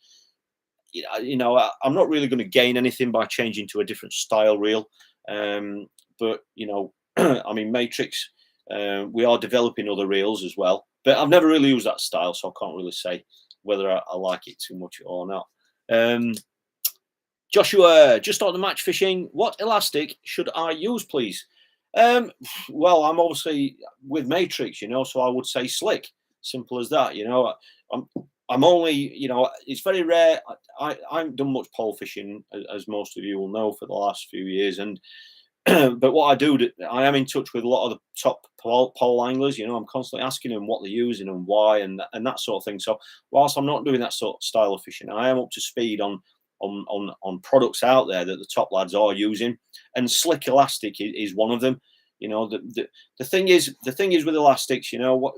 I'm not really going to gain anything by changing to a different style reel. But you know, I mean, Matrix. We are developing other reels as well, but I've never really used that style, so I can't really say whether I like it too much or not. Joshua, just on the match fishing, what elastic should I use, please? Well, I'm obviously with Matrix, you know, so I would say slick. Simple as that. You know, I'm only, you know, it's very rare. I haven't done much pole fishing, as most of you will know, for the last few years, and but what I do, I am in touch with a lot of the top pole anglers. You know, I'm constantly asking them what they're using and why, and that sort of thing. So whilst I'm not doing that sort of style of fishing, I am up to speed on products out there that the top lads are using, and slick elastic is one of them. You know, the thing is with elastics, you know, what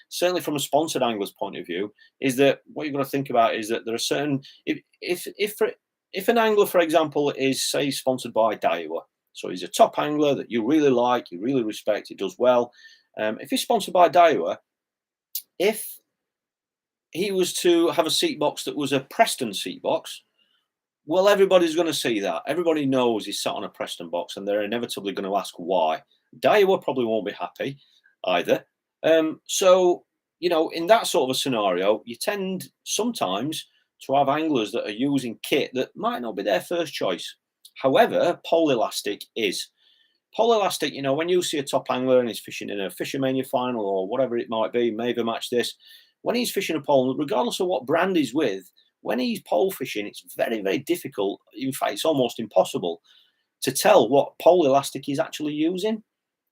certainly from a sponsored angler's point of view, is that what you've got to think about is that there are certain, if an angler, for example, is say sponsored by Daiwa. So he's a top angler that you really like, you really respect, he does well. If he's sponsored by Daiwa, if he was to have a seat box that was a Preston seat box, well, everybody's going to see that. Everybody knows he's sat on a Preston box, and they're inevitably going to ask why. Daiwa probably won't be happy either. So, you know, in that sort of a scenario, you tend sometimes to have anglers that are using kit that might not be their first choice. However, pole elastic is. Pole elastic, you know, when you see a top angler and he's fishing in a Fishermania final or whatever it might be, Maver Match this, when he's fishing a pole, regardless of what brand he's with, when he's pole fishing, it's very, very difficult. In fact, it's almost impossible to tell what pole elastic he's actually using,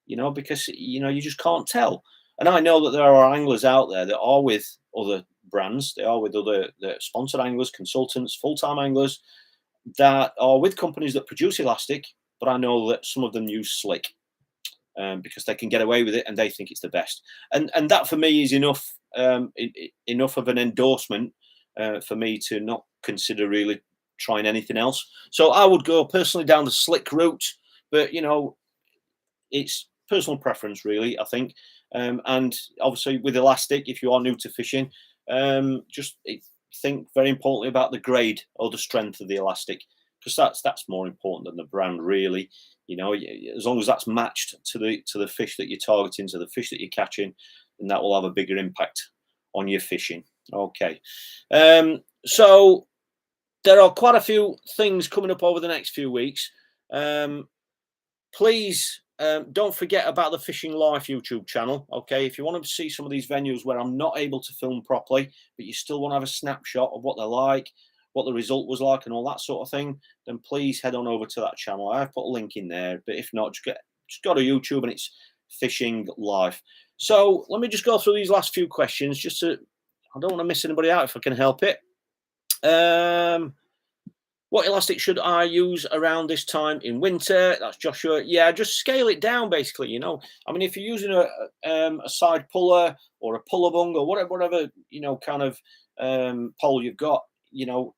you know, because, you know, you just can't tell. And I know that there are anglers out there that are with other brands, they are with other sponsored anglers, consultants, full-time anglers that are with companies that produce elastic, but I know that some of them use slick because they can get away with it and they think it's the best. And that for me is enough enough of an endorsement for me to not consider really trying anything else. So I would go personally down the slick route, but you know, it's personal preference really, I think. And obviously with elastic, if you are new to fishing, just think very importantly about the grade or the strength of the elastic, because that's more important than the brand really. You know, as long as that's matched to the fish that you're targeting, to the fish that you're catching, then that will have a bigger impact on your fishing. Okay, so there are quite a few things coming up over the next few weeks. Please don't forget about the Fishing Life YouTube channel. Okay, if you want to see some of these venues where I'm not able to film properly, but you still want to have a snapshot of what they're like, what the result was like, and all that sort of thing, then please head on over to that channel. I've put a link in there, but if not, just go to YouTube and it's Fishing Life. So let me just go through these last few questions, just to, I don't want to miss anybody out if I can help it. What elastic should I use around this time in winter? That's Joshua. Yeah, just scale it down, basically. You know, I mean, if you're using a side puller or a puller bung or whatever you know, kind of pole you've got, you know,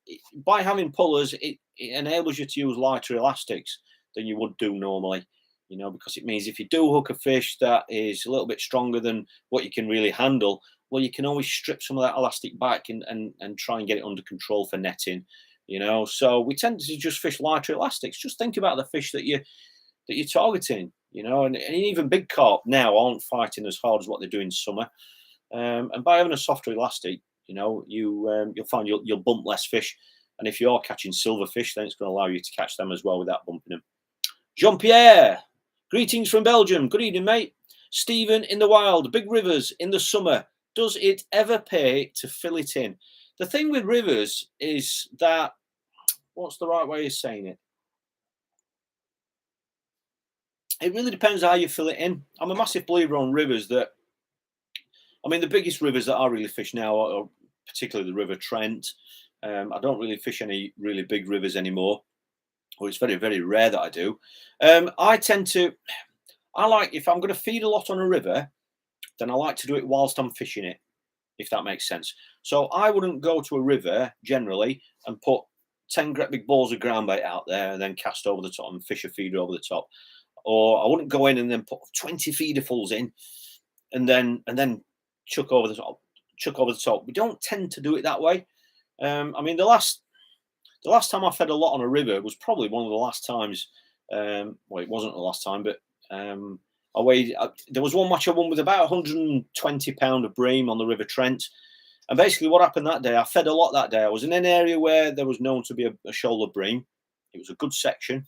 by having pullers, it enables you to use lighter elastics than you would do normally. You know, because it means if you do hook a fish that is a little bit stronger than what you can really handle, well, you can always strip some of that elastic back and try and get it under control for netting. You know, so we tend to just fish lighter elastics. Just think about the fish that you're targeting. You know, and even big carp now aren't fighting as hard as what they do in summer. And by having a softer elastic, you know, you'll find you'll bump less fish. And if you are catching silverfish, then it's going to allow you to catch them as well without bumping them. Jean-Pierre, greetings from Belgium. Good evening, mate. Stephen in the wild, big rivers in the summer. Does it ever pay to fill it in? The thing with rivers is that, what's the right way of saying it? It really depends how you fill it in. I'm a massive believer on rivers that, I mean, the biggest rivers that I really fish now are particularly the River Trent. I don't really fish any really big rivers anymore, or it's very, very rare that I do. I like, if I'm going to feed a lot on a river, then I like to do it whilst I'm fishing it, if that makes sense. So I wouldn't go to a river generally and put 10 great big balls of ground bait out there and then cast over the top and fish a feeder over the top. Or I wouldn't go in and then put 20 feederfuls in and then chuck over the top. We don't tend to do it that way. I mean, the last time I fed a lot on a river was probably one of the last times. Well, it wasn't the last time, but there was one match I won with about 120 pound of bream on the River Trent. And basically what happened that day, I fed a lot that day. I was in an area where there was known to be a shoal of bream. It was a good section.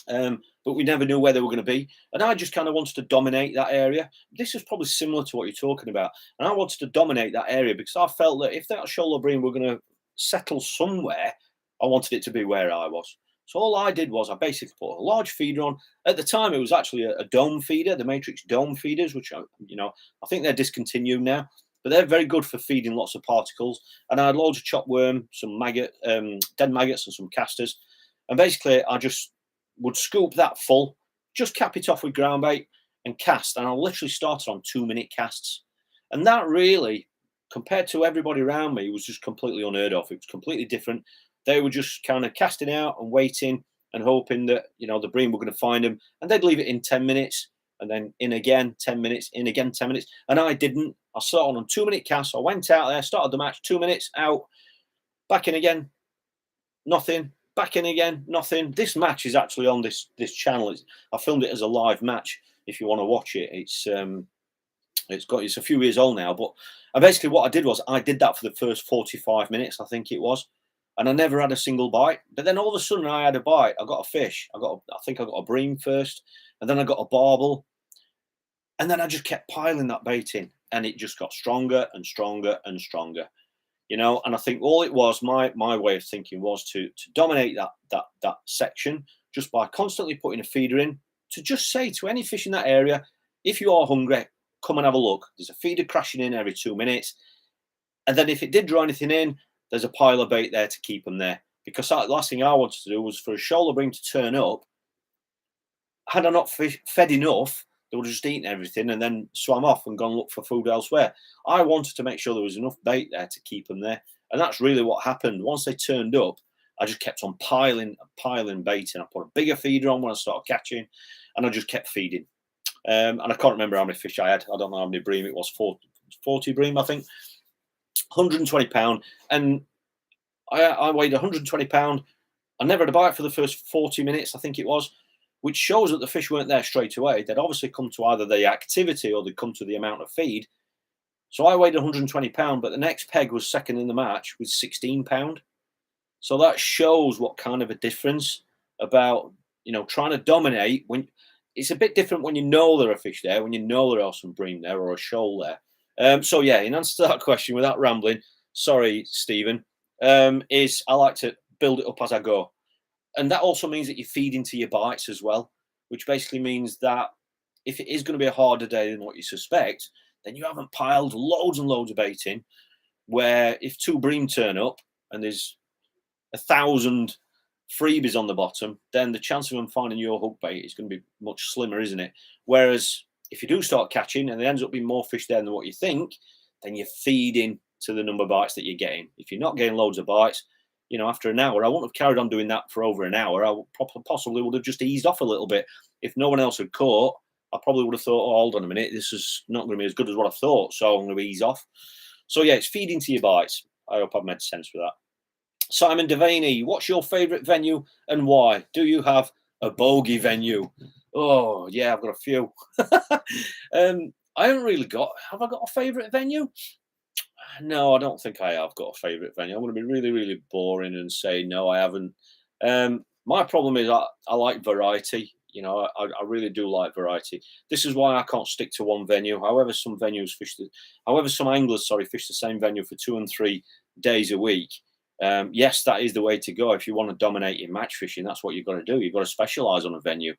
But we never knew where they were going to be. And I just kind of wanted to dominate that area. This is probably similar to what you're talking about. And I wanted to dominate that area because I felt that if that shoal of bream were going to settle somewhere, I wanted it to be where I was. So all I did was I basically put a large feeder on. At the time, it was actually a dome feeder, the Matrix dome feeders, which, I think they're discontinued now. But they're very good for feeding lots of particles. And I had loads of chopped worm, some dead maggots and some casters. And basically, I just would scoop that full, just cap it off with ground bait and cast. And I literally started on 2-minute casts. And that really, compared to everybody around me, was just completely unheard of. It was completely different. They were just kind of casting out and waiting and hoping that, the bream were going to find them. And they'd leave it in 10 minutes and then in again, 10 minutes, in again, 10 minutes. And I didn't. I started on 2-minute casts. I went out there, started the match, 2 minutes, out, back in again, nothing. Back in again, nothing. This match is actually on this channel. I filmed it as a live match. If you want to watch it, it's a few years old now. But basically, what I did was I did that for the first 45 minutes, I think it was, and I never had a single bite. But then all of a sudden, I had a bite. I got a fish. I think I got a bream first, and then I got a barbel, and then I just kept piling that bait in, and it just got stronger and stronger and stronger. And I think all it was, my way of thinking was to dominate that section just by constantly putting a feeder in, to just say to any fish in that area, if you are hungry, come and have a look. There's a feeder crashing in every 2 minutes. And then if it did draw anything in, there's a pile of bait there to keep them there. Because the last thing I wanted to do was for a shoal of bream to turn up. Had I not fed enough, they would have just eaten everything and then swam off and gone look for food elsewhere. I wanted to make sure there was enough bait there to keep them there. And that's really what happened. Once they turned up, I just kept on piling bait in. I put a bigger feeder on when I started catching, and I just kept feeding. And I can't remember how many fish I had. I don't know how many bream it was. 40 bream, I think. 120 pound. And I weighed 120 pound. I never had a bite for the first 40 minutes, I think it was, which shows that the fish weren't there straight away. They'd obviously come to either the activity or they'd come to the amount of feed. So I weighed 120 pound, but the next peg was second in the match with 16 pound. So that shows what kind of a difference about, trying to dominate. When it's a bit different when you know there are fish there, when you know there are some bream there or a shoal there. So yeah, in answer to that question, without rambling, sorry, Stephen, is I like to build it up as I go. And that also means that you feed into your bites as well, which basically means that if it is going to be a harder day than what you suspect, then you haven't piled loads and loads of bait in, where if 2 bream turn up and there's 1,000 freebies on the bottom, then the chance of them finding your hook bait is going to be much slimmer, isn't it? Whereas if you do start catching and there ends up being more fish there than what you think, then you're feeding to the number of bites that you're getting. If you're not getting loads of bites, after an hour, I wouldn't have carried on doing that for over an hour. I possibly would have just eased off a little bit. If no one else had caught, I probably would have thought, oh, hold on a minute, this is not going to be as good as what I thought, so I'm going to ease off. So yeah, it's feeding to your bites. I hope I've made sense with that. Simon Devaney, what's your favourite venue and why? Do you have a bogey venue? Oh, yeah, I've got a few. I haven't really have I got a favourite venue? No, I don't think I have got a favourite venue. I'm going to be really, really boring and say, no, I haven't. My problem is I like variety. I really do like variety. This is why I can't stick to one venue. However, some anglers fish the same venue for 2 and 3 days a week. Yes, that is the way to go. If you want to dominate your match fishing, that's what you've got to do. You've got to specialise on a venue,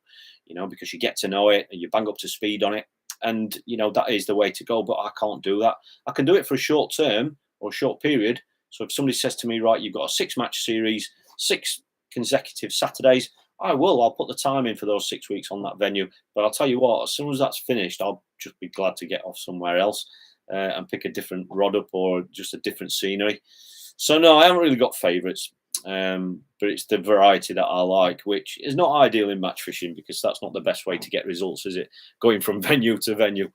because you get to know it and you bang up to speed on it. And, that is the way to go. But I can't do that. I can do it for a short term or a short period. So if somebody says to me, right, you've got a 6-match series, 6 consecutive Saturdays, I'll put the time in for those 6 weeks on that venue. But I'll tell you what, as soon as that's finished, I'll just be glad to get off somewhere else and pick a different rod up or just a different scenery. So no, I haven't really got favourites. But it's the variety that I like, which is not ideal in match fishing because that's not the best way to get results, is it? Going from venue to venue.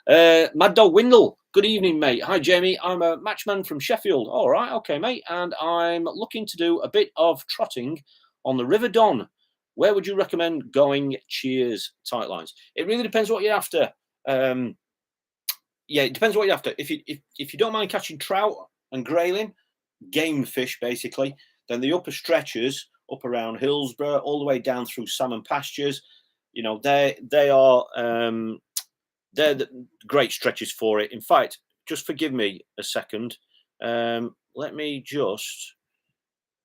Mad Dog Windle, good evening, mate. Hi, Jamie. I'm a matchman from Sheffield. All right, okay, mate. And I'm looking to do a bit of trotting on the River Don. Where would you recommend going? Cheers, tight lines. It really depends what you're after. Yeah, it depends what you're after. If you don't mind catching trout and grayling, game fish basically, then the upper stretches up around Hillsborough, all the way down through salmon pastures, you know, they're the great stretches for it. In fact, just forgive me a second. Let me just.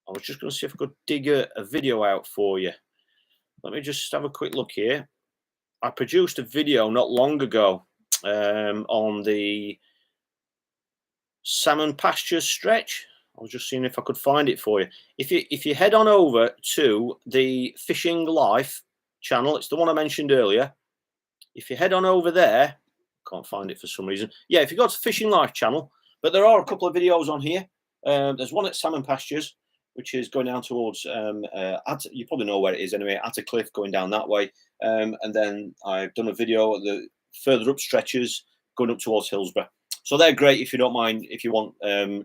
I was just going to see if I could dig a video out for you. Let me just have a quick look here. I produced a video not long ago on the salmon pastures stretch. I was just seeing if I could find it for you. If you head on over to the Fishing Life channel, it's the one I mentioned earlier. If you head on over there, can't find it for some reason. Yeah, if you go to Fishing Life channel, but there are a couple of videos on here. There's one at Salmon Pastures, which is going down towards, you probably know where it is anyway, Attercliffe, going down that way. And then I've done a video at the further up stretches going up towards Hillsborough. So they're great if you don't mind, if you want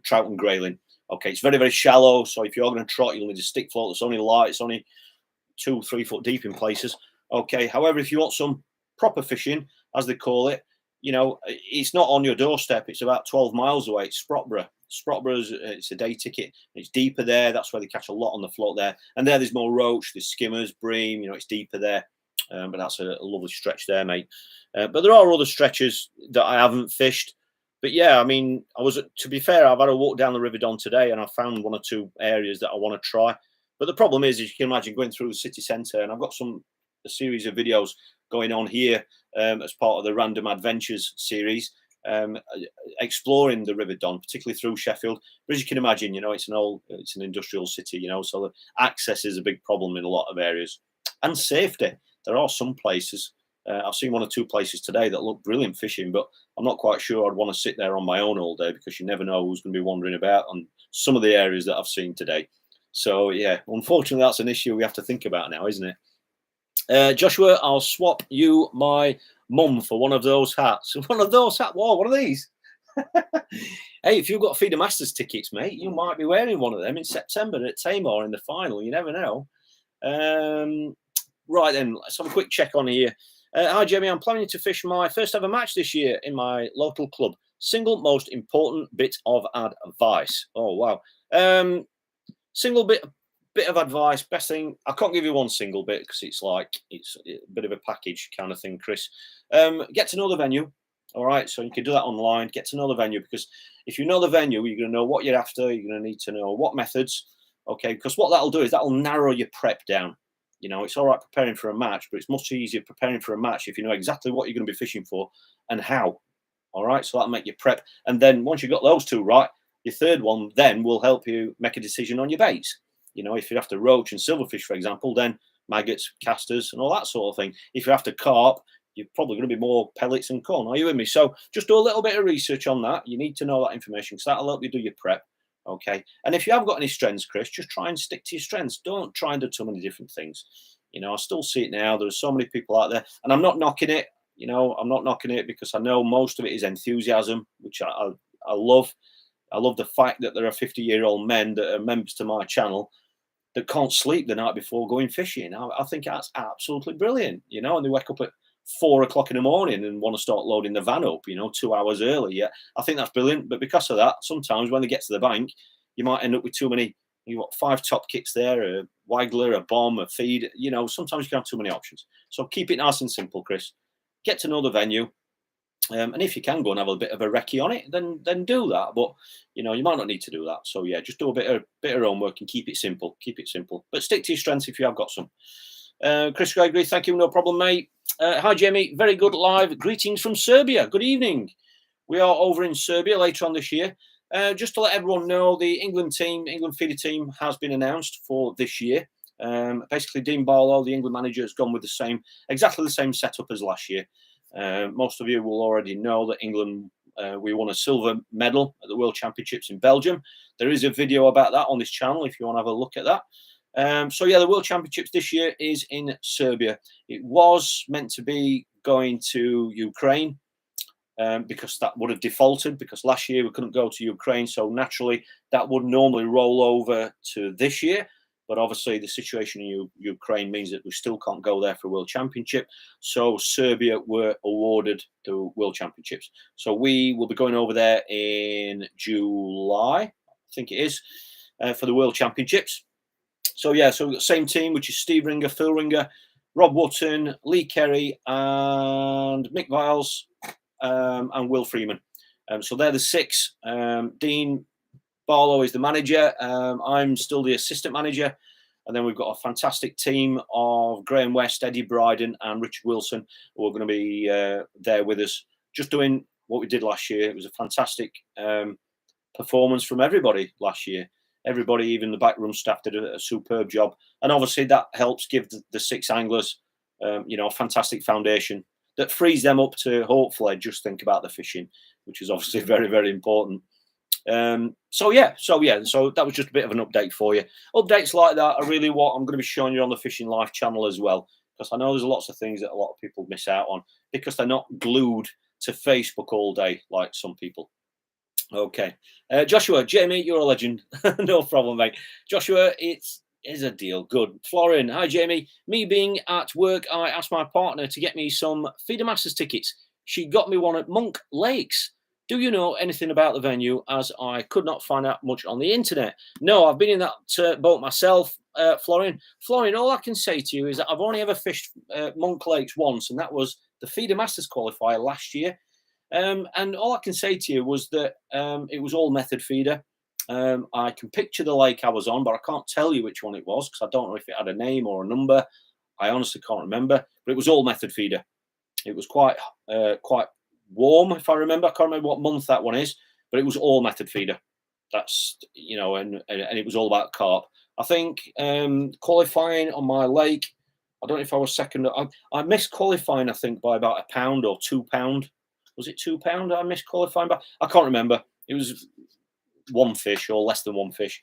trout and grayling. Okay, it's very, very shallow. So if you're going to trot, you'll need a stick float that's only light. It's only 2-3 foot deep in places. Okay, however, if you want some proper fishing, as they call it, you know, it's not on your doorstep. It's about 12 miles away. It's Sprotborough. Sprotborough's, it's a day ticket. It's deeper there. That's where they catch a lot on the float there. And there's more roach, there's skimmers, bream. You know, it's deeper there. But that's a lovely stretch there, mate. But there are other stretches that I haven't fished. But yeah, I mean, to be fair, I've had a walk down the River Don today, and I found 1 or 2 areas that I want to try. But the problem is, as you can imagine, going through the city centre, and I've got a series of videos going on here as part of the Random Adventures series, exploring the River Don, particularly through Sheffield. But as you can imagine, you know, it's an industrial city, you know, so the access is a big problem in a lot of areas. And safety. There are some places. I've seen 1 or 2 places today that look brilliant fishing, but I'm not quite sure I'd want to sit there on my own all day because you never know who's going to be wandering about on some of the areas that I've seen today. So yeah, unfortunately, that's an issue we have to think about now, isn't it? Joshua, I'll swap you my mum for one of those hats. One of those hats? Whoa, what are these? Hey, if you've got Feeder Masters tickets, mate, you might be wearing one of them in September at Tamar in the final. You never know. Right then, let's have a quick check on here. Hi, Jamie. I'm planning to fish my first ever match this year in my local club. Single most important bit of advice. Oh, wow. Single bit of advice. Best thing, I can't give you one single bit because it's a bit of a package kind of thing, Chris. Get to know the venue. All right. So you can do that online. Get to know the venue, because if you know the venue, you're going to know what you're after. You're going to need to know what methods. Okay. Because what that'll do is that'll narrow your prep down. You know, it's all right preparing for a match, but it's much easier preparing for a match if you know exactly what you're going to be fishing for and how. All right, so that'll make you prep. And then once you've got those 2 right, your third one then will help you make a decision on your baits. You know, if you're after roach and silverfish, for example, then maggots, casters, and all that sort of thing. If you're after carp, you're probably going to be more pellets and corn. Are you with me? So just do a little bit of research on that. You need to know that information because that'll help you do your prep. Okay. And if you haven't got any strengths, Chris, just try and stick to your strengths. Don't try and do too many different things. You know, I still see it now. There's so many people out there, and I'm not knocking it. You know, I'm not knocking it because I know most of it is enthusiasm, which I love. I love the fact that there are 50-year-old men that are members to my channel that can't sleep the night before going fishing. I think that's absolutely brilliant. You know, and they wake up at 4 o'clock in the morning and want to start loading the van up, you know, 2 hours early. Yeah, I think that's brilliant. But because of that, sometimes when they get to the bank, you might end up with too many. You've got 5 top kicks there, a waggler, a bomb, a feed. You know, sometimes you can have too many options. So keep it nice and simple, Chris. Get to know the venue. And if you can go and have a bit of a recce on it, then do that. But, you know, you might not need to do that. So, yeah, just do a bit of homework and keep it simple. Keep it simple. But stick to your strengths if you have got some. Chris Gregory, thank you. No problem, mate. Hi, Jamie. Very good live. Greetings from Serbia. Good evening. We are over in Serbia later on this year. Just to let everyone know, the England feeder team has been announced for this year. Basically, Dean Barlow, the England manager, has gone with exactly the same setup as last year. Most of you will already know that England we won a silver medal at the World Championships in Belgium. There is a video about that on this channel if you want to have a look at that. So yeah, the World Championships this year is in Serbia. It was meant to be going to Ukraine, because that would have defaulted, because last year we couldn't go to Ukraine. So naturally, that would normally roll over to this year. But obviously, the situation in Ukraine means that we still can't go there for a World Championship. So Serbia were awarded the World Championships. So we will be going over there in July, I think it is, for the World Championships. So yeah, so we've got the same team, which is Steve Ringer, Phil Ringer, Rob Wootton, Lee Kerry, and Mick Viles, and Will Freeman. So they're the 6. Dean Barlow is the manager. I'm still the assistant manager. And then we've got a fantastic team of Graham West, Eddie Bryden, and Richard Wilson, who are going to be there with us, just doing what we did last year. It was a fantastic performance from everybody last year. Everybody, even the backroom staff, did a superb job. And obviously that helps give the 6 anglers, a fantastic foundation that frees them up to hopefully just think about the fishing, which is obviously very, very important. So that was just a bit of an update for you. Updates like that are really what I'm going to be showing you on the Fishing Life channel as well, because I know there's lots of things that a lot of people miss out on because they're not glued to Facebook all day like some people. Okay, Joshua, Jamie, you're a legend. No problem, mate. Joshua, it is a deal. Good. Florian, hi, Jamie. Me being at work, I asked my partner to get me some Feeder Masters tickets. She got me one at Monk Lakes. Do you know anything about the venue, as I could not find out much on the internet? No, I've been in that boat myself, Florian. Florian, all I can say to you is that I've only ever fished Monk Lakes once, and that was the Feeder Masters qualifier last year. And all I can say to you was that it was all method feeder. I can picture the lake I was on, but I can't tell you which one it was because I don't know if it had a name or a number. I honestly can't remember, but it was all method feeder. It was quite warm, if I remember. I can't remember what month that one is, but it was all method feeder. That's, and it was all about carp. I think qualifying on my lake, I don't know if I was second. I missed qualifying, I think, by about £1 or £2. Was it £2 I missed qualifying by? I can't remember. It was one fish or less than one fish.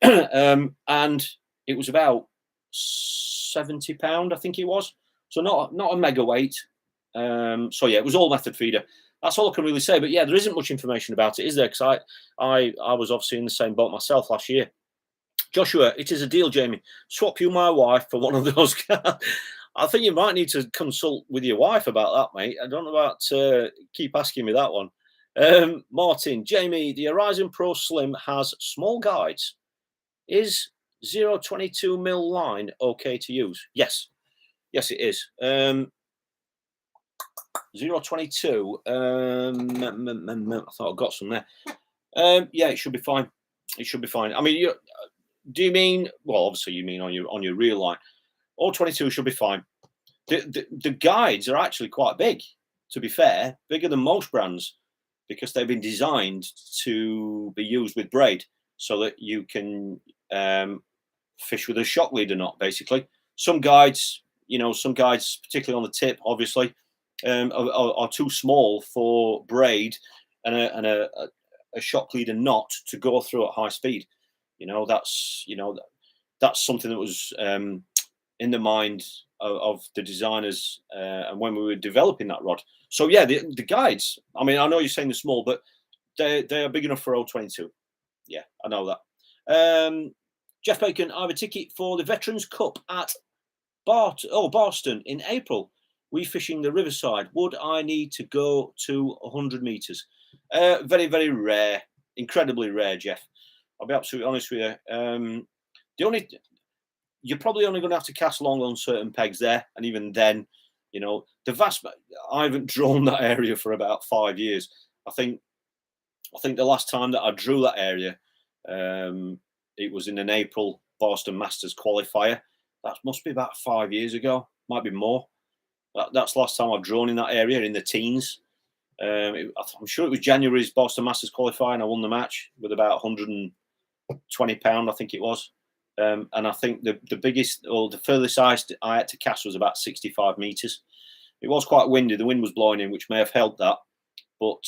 And it was about £70, I think it was. So not a mega weight. So yeah, it was all method feeder. That's all I can really say. But yeah, there isn't much information about it, is there? Because I was obviously in the same boat myself last year. Joshua, it is a deal, Jamie. Swap you my wife for one of those. I think you might need to consult with your wife about that, mate. I don't know about keep asking me that one. Martin, Jamie, the Horizon Pro Slim has small guides. Is 0.22mm line okay to use? Yes. Yes, it is. 0.22. I thought I got some there. Yeah, it should be fine. It should be fine. I mean, do you mean? Well, obviously you mean on your real line. 0.22 should be fine. The guides are actually quite big. To be fair, bigger than most brands because they've been designed to be used with braid so that you can fish with a shock leader knot. Basically, some guides, particularly on the tip, obviously. Are too small for braid and a shock leader knot to go through at high speed. That's something that was in the mind of the designers and when we were developing that rod. So yeah, the guides. I mean, I know you're saying they're small, but they are big enough for 0.22. Yeah, I know that. Jeff Bacon, I have a ticket for the Veterans Cup at Barston in April. We fishing the riverside. Would I need to go to 100 meters? Very, very rare. Incredibly rare, Jeff. I'll be absolutely honest with you. You're probably only going to have to cast long on certain pegs there, and even then, I haven't drawn that area for about 5 years. I think the last time that I drew that area, it was in an April Boston Masters qualifier. That must be about 5 years ago. Might be more. That's the last time I've drawn in that area in the teens. I'm sure it was January's Boston Masters qualifier, and I won the match with about £120, I think it was. And I think the biggest or the furthest I had to cast was about 65 meters. It was quite windy. The wind was blowing in, which may have helped that. But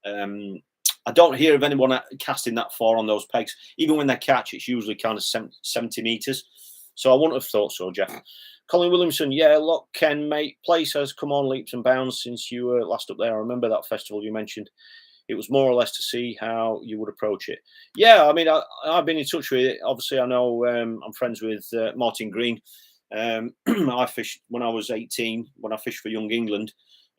I don't hear of anyone casting that far on those pegs. Even when they catch, it's usually kind of 70 meters. So I wouldn't have thought so, Jeff. Colin Williamson, yeah, look, Ken, mate, place has come on leaps and bounds since you were last up there. I remember that festival you mentioned. It was more or less to see how you would approach it. Yeah, I mean, I've been in touch with it. Obviously, I know I'm friends with Martin Green. I fished when I was 18, when I fished for Young England.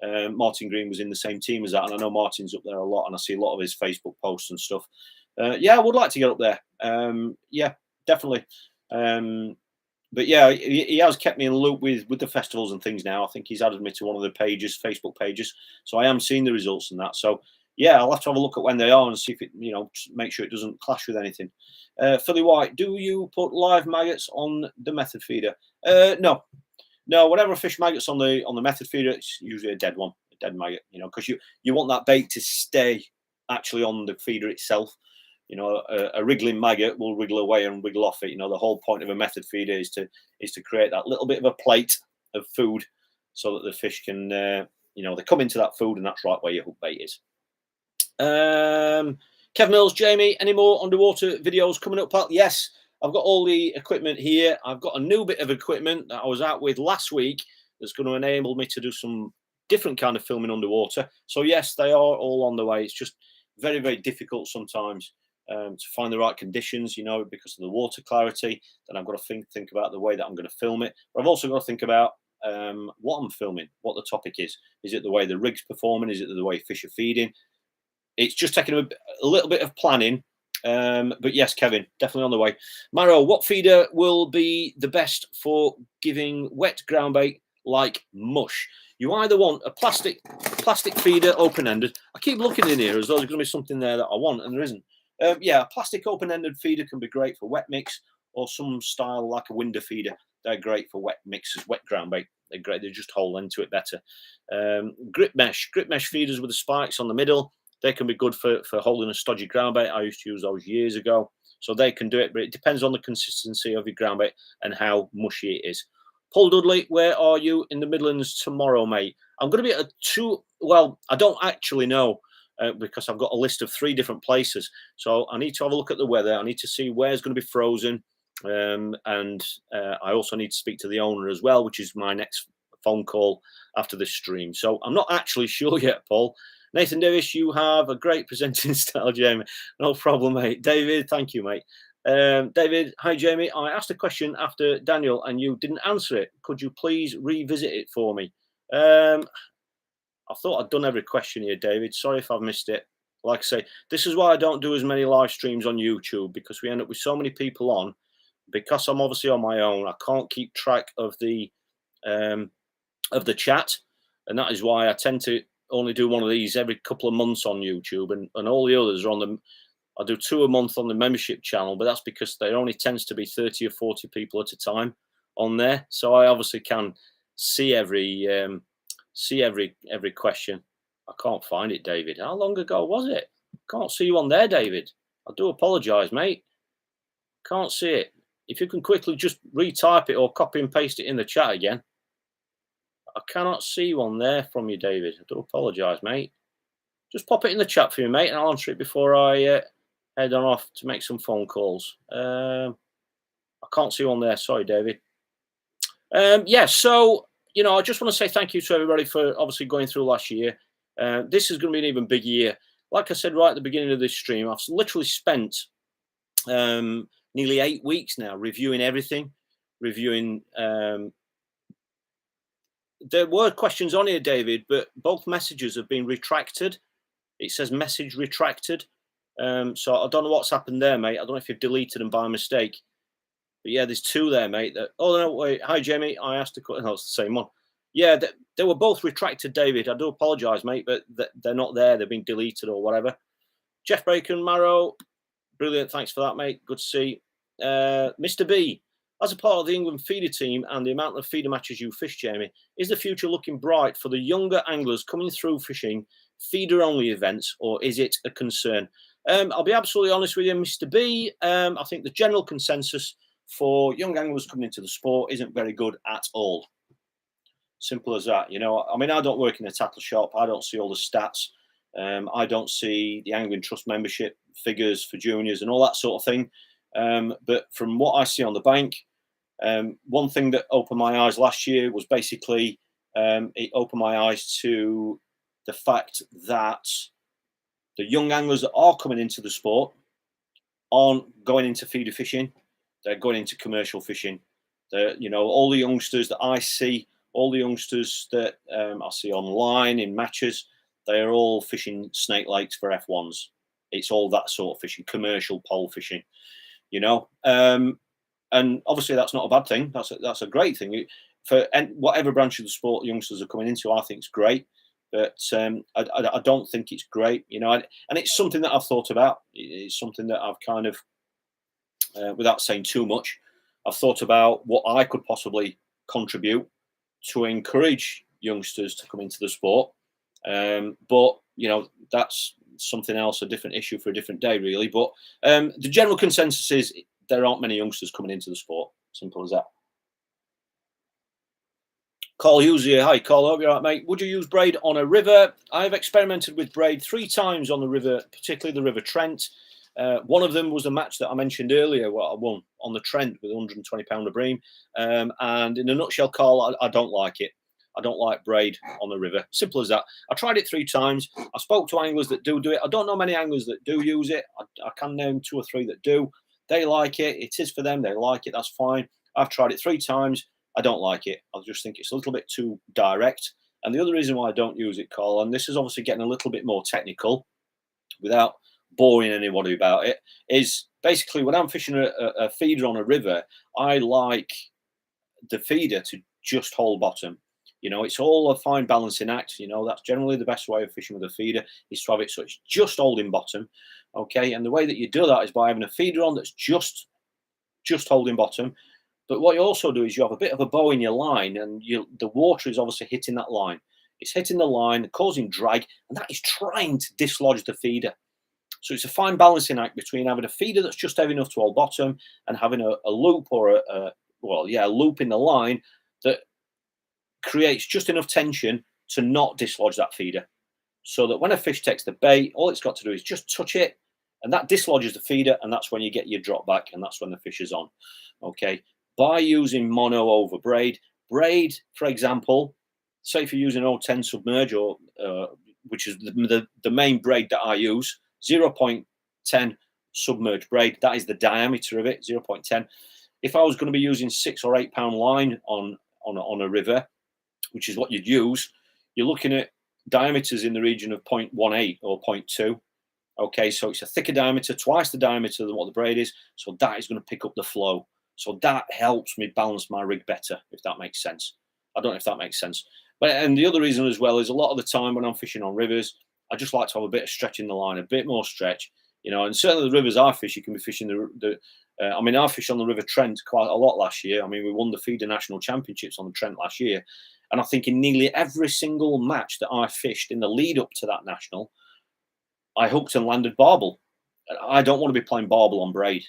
Martin Green was in the same team as that, and I know Martin's up there a lot, and I see a lot of his Facebook posts and stuff. Yeah, I would like to get up there. Yeah, definitely. But yeah, he has kept me in the loop with the festivals and things now. I think he's added me to one of the pages, Facebook pages, so I am seeing the results and that. So yeah, I'll have to have a look at when they are and see if it, make sure it doesn't clash with anything. Philly White, do you put live maggots on the method feeder? No. Whenever I fish maggots on the method feeder, it's usually a dead one, a dead maggot. Because you want that bait to stay actually on the feeder itself. A wriggling maggot will wriggle away and wriggle off it. The whole point of a method feeder is to create that little bit of a plate of food so that the fish can, they come into that food, and that's right where your hook bait is. Kev Mills, Jamie, any more underwater videos coming up, pal? Yes, I've got all the equipment here. I've got a new bit of equipment that I was out with last week that's going to enable me to do some different kind of filming underwater. So yes, they are all on the way. It's just very, very difficult sometimes to find the right conditions, because of the water clarity. Then I've got to think about the way that I'm going to film it. But I've also got to think about what I'm filming, what the topic is. Is it the way the rig's performing? Is it the way fish are feeding? It's just taking a little bit of planning. But yes, Kevin, definitely on the way. Maro, what feeder will be the best for giving wet ground bait like mush? You either want a plastic feeder, open-ended. I keep looking in here as though there's going to be something there that I want, and there isn't. Yeah, a plastic open-ended feeder can be great for wet mix, or some style like a window feeder. They're great for wet mixes, wet ground bait. They're great. They just hold into it better. Grip mesh feeders with the spikes on the middle. They can be good for holding a stodgy ground bait. I used to use those years ago. So they can do it, but it depends on the consistency of your ground bait and how mushy it is. Paul Dudley, where are you in the Midlands tomorrow, mate? I'm going to be at I don't actually know because I've got a list of 3 different places. So I need to have a look at the weather. I need to see where's going to be frozen. And I also need to speak to the owner as well, which is my next phone call after this stream. So I'm not actually sure yet, Paul. Nathan Davis, you have a great presenting style, Jamie. No problem, mate. David, thank you, mate. David, hi, Jamie. I asked a question after Daniel and you didn't answer it. Could you please revisit it for me? I thought I'd done every question here, David. Sorry if I've missed it. Like I say, this is why I don't do as many live streams on YouTube, because we end up with so many people on. Because I'm obviously on my own, I can't keep track of the chat. And that is why I tend to only do one of these every couple of months on YouTube, and all the others are on the. I do 2 a month on the membership channel, but that's because there only tends to be 30 or 40 people at a time on there. So I obviously can see every question. I can't find it, David. How long ago was it? Can't see you on there, David. I do apologise, mate. Can't see it. If you can quickly just retype it or copy and paste it in the chat again. I cannot see one there from you, David. I do apologise, mate. Just pop it in the chat for me, mate, and I'll answer it before I head on off to make some phone calls. I can't see one there. Sorry, David. Yeah, so, I just want to say thank you to everybody for obviously going through last year. This is going to be an even bigger year. Like I said right at the beginning of this stream, I've literally spent nearly 8 weeks now reviewing everything, there were questions on here, David, but both messages have been retracted. It says message retracted. So I don't know what's happened there, mate. I don't know if you've deleted them by mistake. But yeah, there's 2 there, mate. Oh, no, wait. Hi, Jamie. I asked a question. No, it's the same one. Yeah, they were both retracted, David. I do apologise, mate, but they're not there. They've been deleted or whatever. Jeff Bacon, Marrow. Brilliant. Thanks for that, mate. Good to see. Mr. B. As a part of the England feeder team and the amount of feeder matches you fish, Jamie, is the future looking bright for the younger anglers coming through fishing feeder-only events, or is it a concern? I'll be absolutely honest with you, Mr. B. I think the general consensus for young anglers coming into the sport isn't very good at all. Simple as that. I mean, I don't work in a tackle shop. I don't see all the stats. I don't see the Angling Trust membership figures for juniors and all that sort of thing. But from what I see on the bank, one thing that opened my eyes last year was basically it opened my eyes to the fact that the young anglers that are coming into the sport aren't going into feeder fishing; they're going into commercial fishing. All the youngsters that I see, all the youngsters that I see online in matches, they are all fishing snake lakes for F1s. It's all that sort of fishing, commercial pole fishing. And obviously that's not a bad thing. That's a great thing for whatever branch of the sport youngsters are coming into. I think it's great, but I don't think it's great. And it's something that I've thought about. It's something that I've kind of, without saying too much, I've thought about what I could possibly contribute to encourage youngsters to come into the sport. But that's something else, a different issue for a different day, really. But the general consensus is there aren't many youngsters coming into the sport. Simple as that. Carl Hughes here. Hi, Carl. Hope you're all right, mate. Would you use braid on a river? I've experimented with braid 3 times on the river, particularly the River Trent. One of them was a match that I mentioned earlier, what I won on the Trent with 120 pound of bream. And in a nutshell, Carl, I don't like it. I don't like braid on the river. Simple as that. I tried it 3 times. I spoke to anglers that do it. I don't know many anglers that do use it. I can name 2 or 3 that do. They like it. It is for them. They like it. That's fine. I've tried it 3 times. I don't like it. I just think it's a little bit too direct. And the other reason why I don't use it, Carl, and this is obviously getting a little bit more technical without boring anybody about it, is basically when I'm fishing a feeder on a river, I like the feeder to just hold bottom. It's all a fine balancing act. That's generally the best way of fishing with a feeder, is to have it so it's just holding bottom. Okay, and the way that you do that is by having a feeder on that's just holding bottom. But what you also do is you have a bit of a bow in your line, and the water is obviously hitting that line. It's hitting the line, causing drag, and that is trying to dislodge the feeder. So it's a fine balancing act between having a feeder that's just heavy enough to hold bottom and having a loop or a loop in the line that creates just enough tension to not dislodge that feeder. So that when a fish takes the bait, all it's got to do is just touch it, and that dislodges the feeder, and that's when you get your drop back, and that's when the fish is on. Okay. By using mono over braid, for example, say if you're using an 010 submerge, or which is the main braid that I use, 0.10 submerged braid, that is the diameter of it, 0.10. If I was going to be using 6 or 8 pound line on a river, which is what you'd use, you're looking at diameters in the region of 0.18 or 0.2. Okay, so it's a thicker diameter, twice the diameter than what the braid is, so that is going to pick up the flow. So that helps me balance my rig better, if that makes sense. I don't know if that makes sense. And the other reason as well is a lot of the time when I'm fishing on rivers, I just like to have a bit of stretch in the line, a bit more stretch, and certainly the rivers I fish, you can be fishing I fished on the River Trent quite a lot last year. I mean, we won the feeder national championships on the Trent last year. And I think in nearly every single match that I fished in the lead up to that national, I hooked and landed barbel. I don't want to be playing barbel on braid.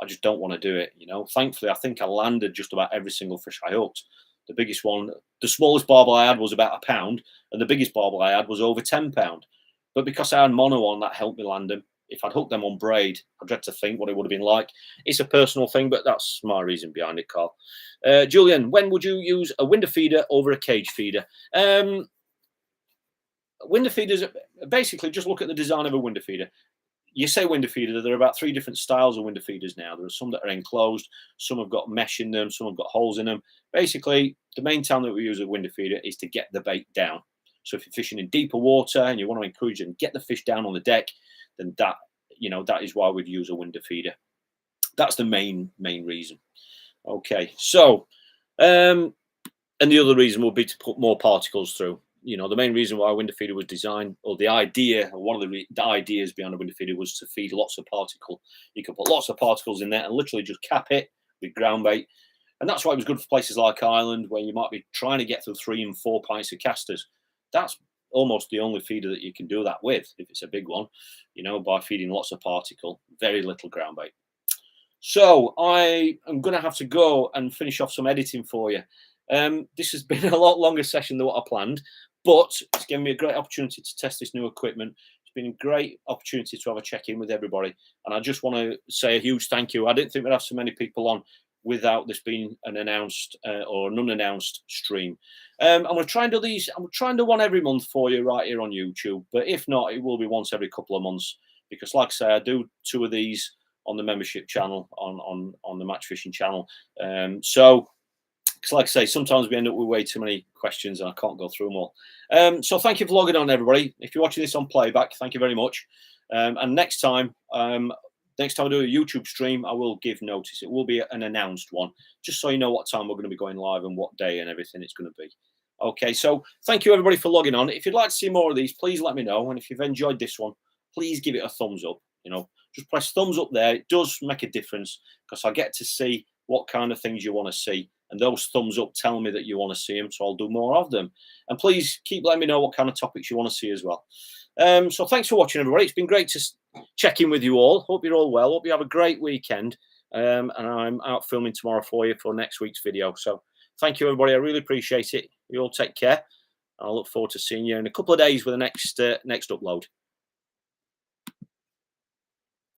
I just don't want to do it. Thankfully, I think I landed just about every single fish I hooked. The biggest one, the smallest barbel I had was about £1, and the biggest barbel I had was over £10. But because I had mono on, that helped me land them. If I'd hooked them on braid, I dread to think what it would have been like. It's a personal thing, but that's my reason behind it, Carl. Julian, when would you use a window feeder over a cage feeder? Window feeders, basically, just look at the design of a window feeder. You say window feeder, there are about 3 different styles of window feeders now. There are some that are enclosed, some have got mesh in them, some have got holes in them. Basically, the main time that we use a window feeder is to get the bait down. So if you're fishing in deeper water and you want to encourage them to get the fish down on the deck, then that is why we'd use a window feeder. That's the main reason. Okay, so and the other reason would be to put more particles through. The main reason why a window feeder was designed, or the idea, or one of the ideas behind a window feeder, was to feed lots of particle. You could put lots of particles in there and literally just cap it with ground bait. And that's why it was good for places like Ireland, where you might be trying to get through 3 and 4 pints of casters. That's almost the only feeder that you can do that with, if it's a big one, by feeding lots of particle, very little ground bait. So I am going to have to go and finish off some editing for you. This has been a lot longer session than what I planned, But it's given me a great opportunity to test this new equipment. It's been a great opportunity to have a check-in with everybody. And I just want to say a huge thank you. I didn't think we'd have so many people on without this being an announced or an unannounced stream. I'm going to try and do these. I'm trying to do one every month for you right here on YouTube. But if not, it will be once every couple of months. Because like I say, I do 2 of these on the membership channel, on the match fishing channel. So like I say, sometimes we end up with way too many questions and I can't go through them all. So thank you for logging on, everybody. If you're watching this on playback, thank you very much. And next time I do a YouTube stream, I will give notice. It will be an announced one, just so you know what time we're going to be going live and what day and everything it's going to be. Okay, so thank you, everybody, for logging on. If you'd like to see more of these, please let me know. And if you've enjoyed this one, please give it a thumbs up. You know, just press thumbs up there. It does make a difference because I get to see what kind of things you want to see. And those thumbs up tell me that you want to see them, so I'll do more of them. And please keep letting me know what kind of topics you want to see as well. So thanks for watching, everybody. It's been great to check in with you all. Hope you're all well. Hope you have a great weekend. And I'm out filming tomorrow for you for next week's video. So thank you, everybody. I really appreciate it. You all take care. I look forward to seeing you in a couple of days with the next upload.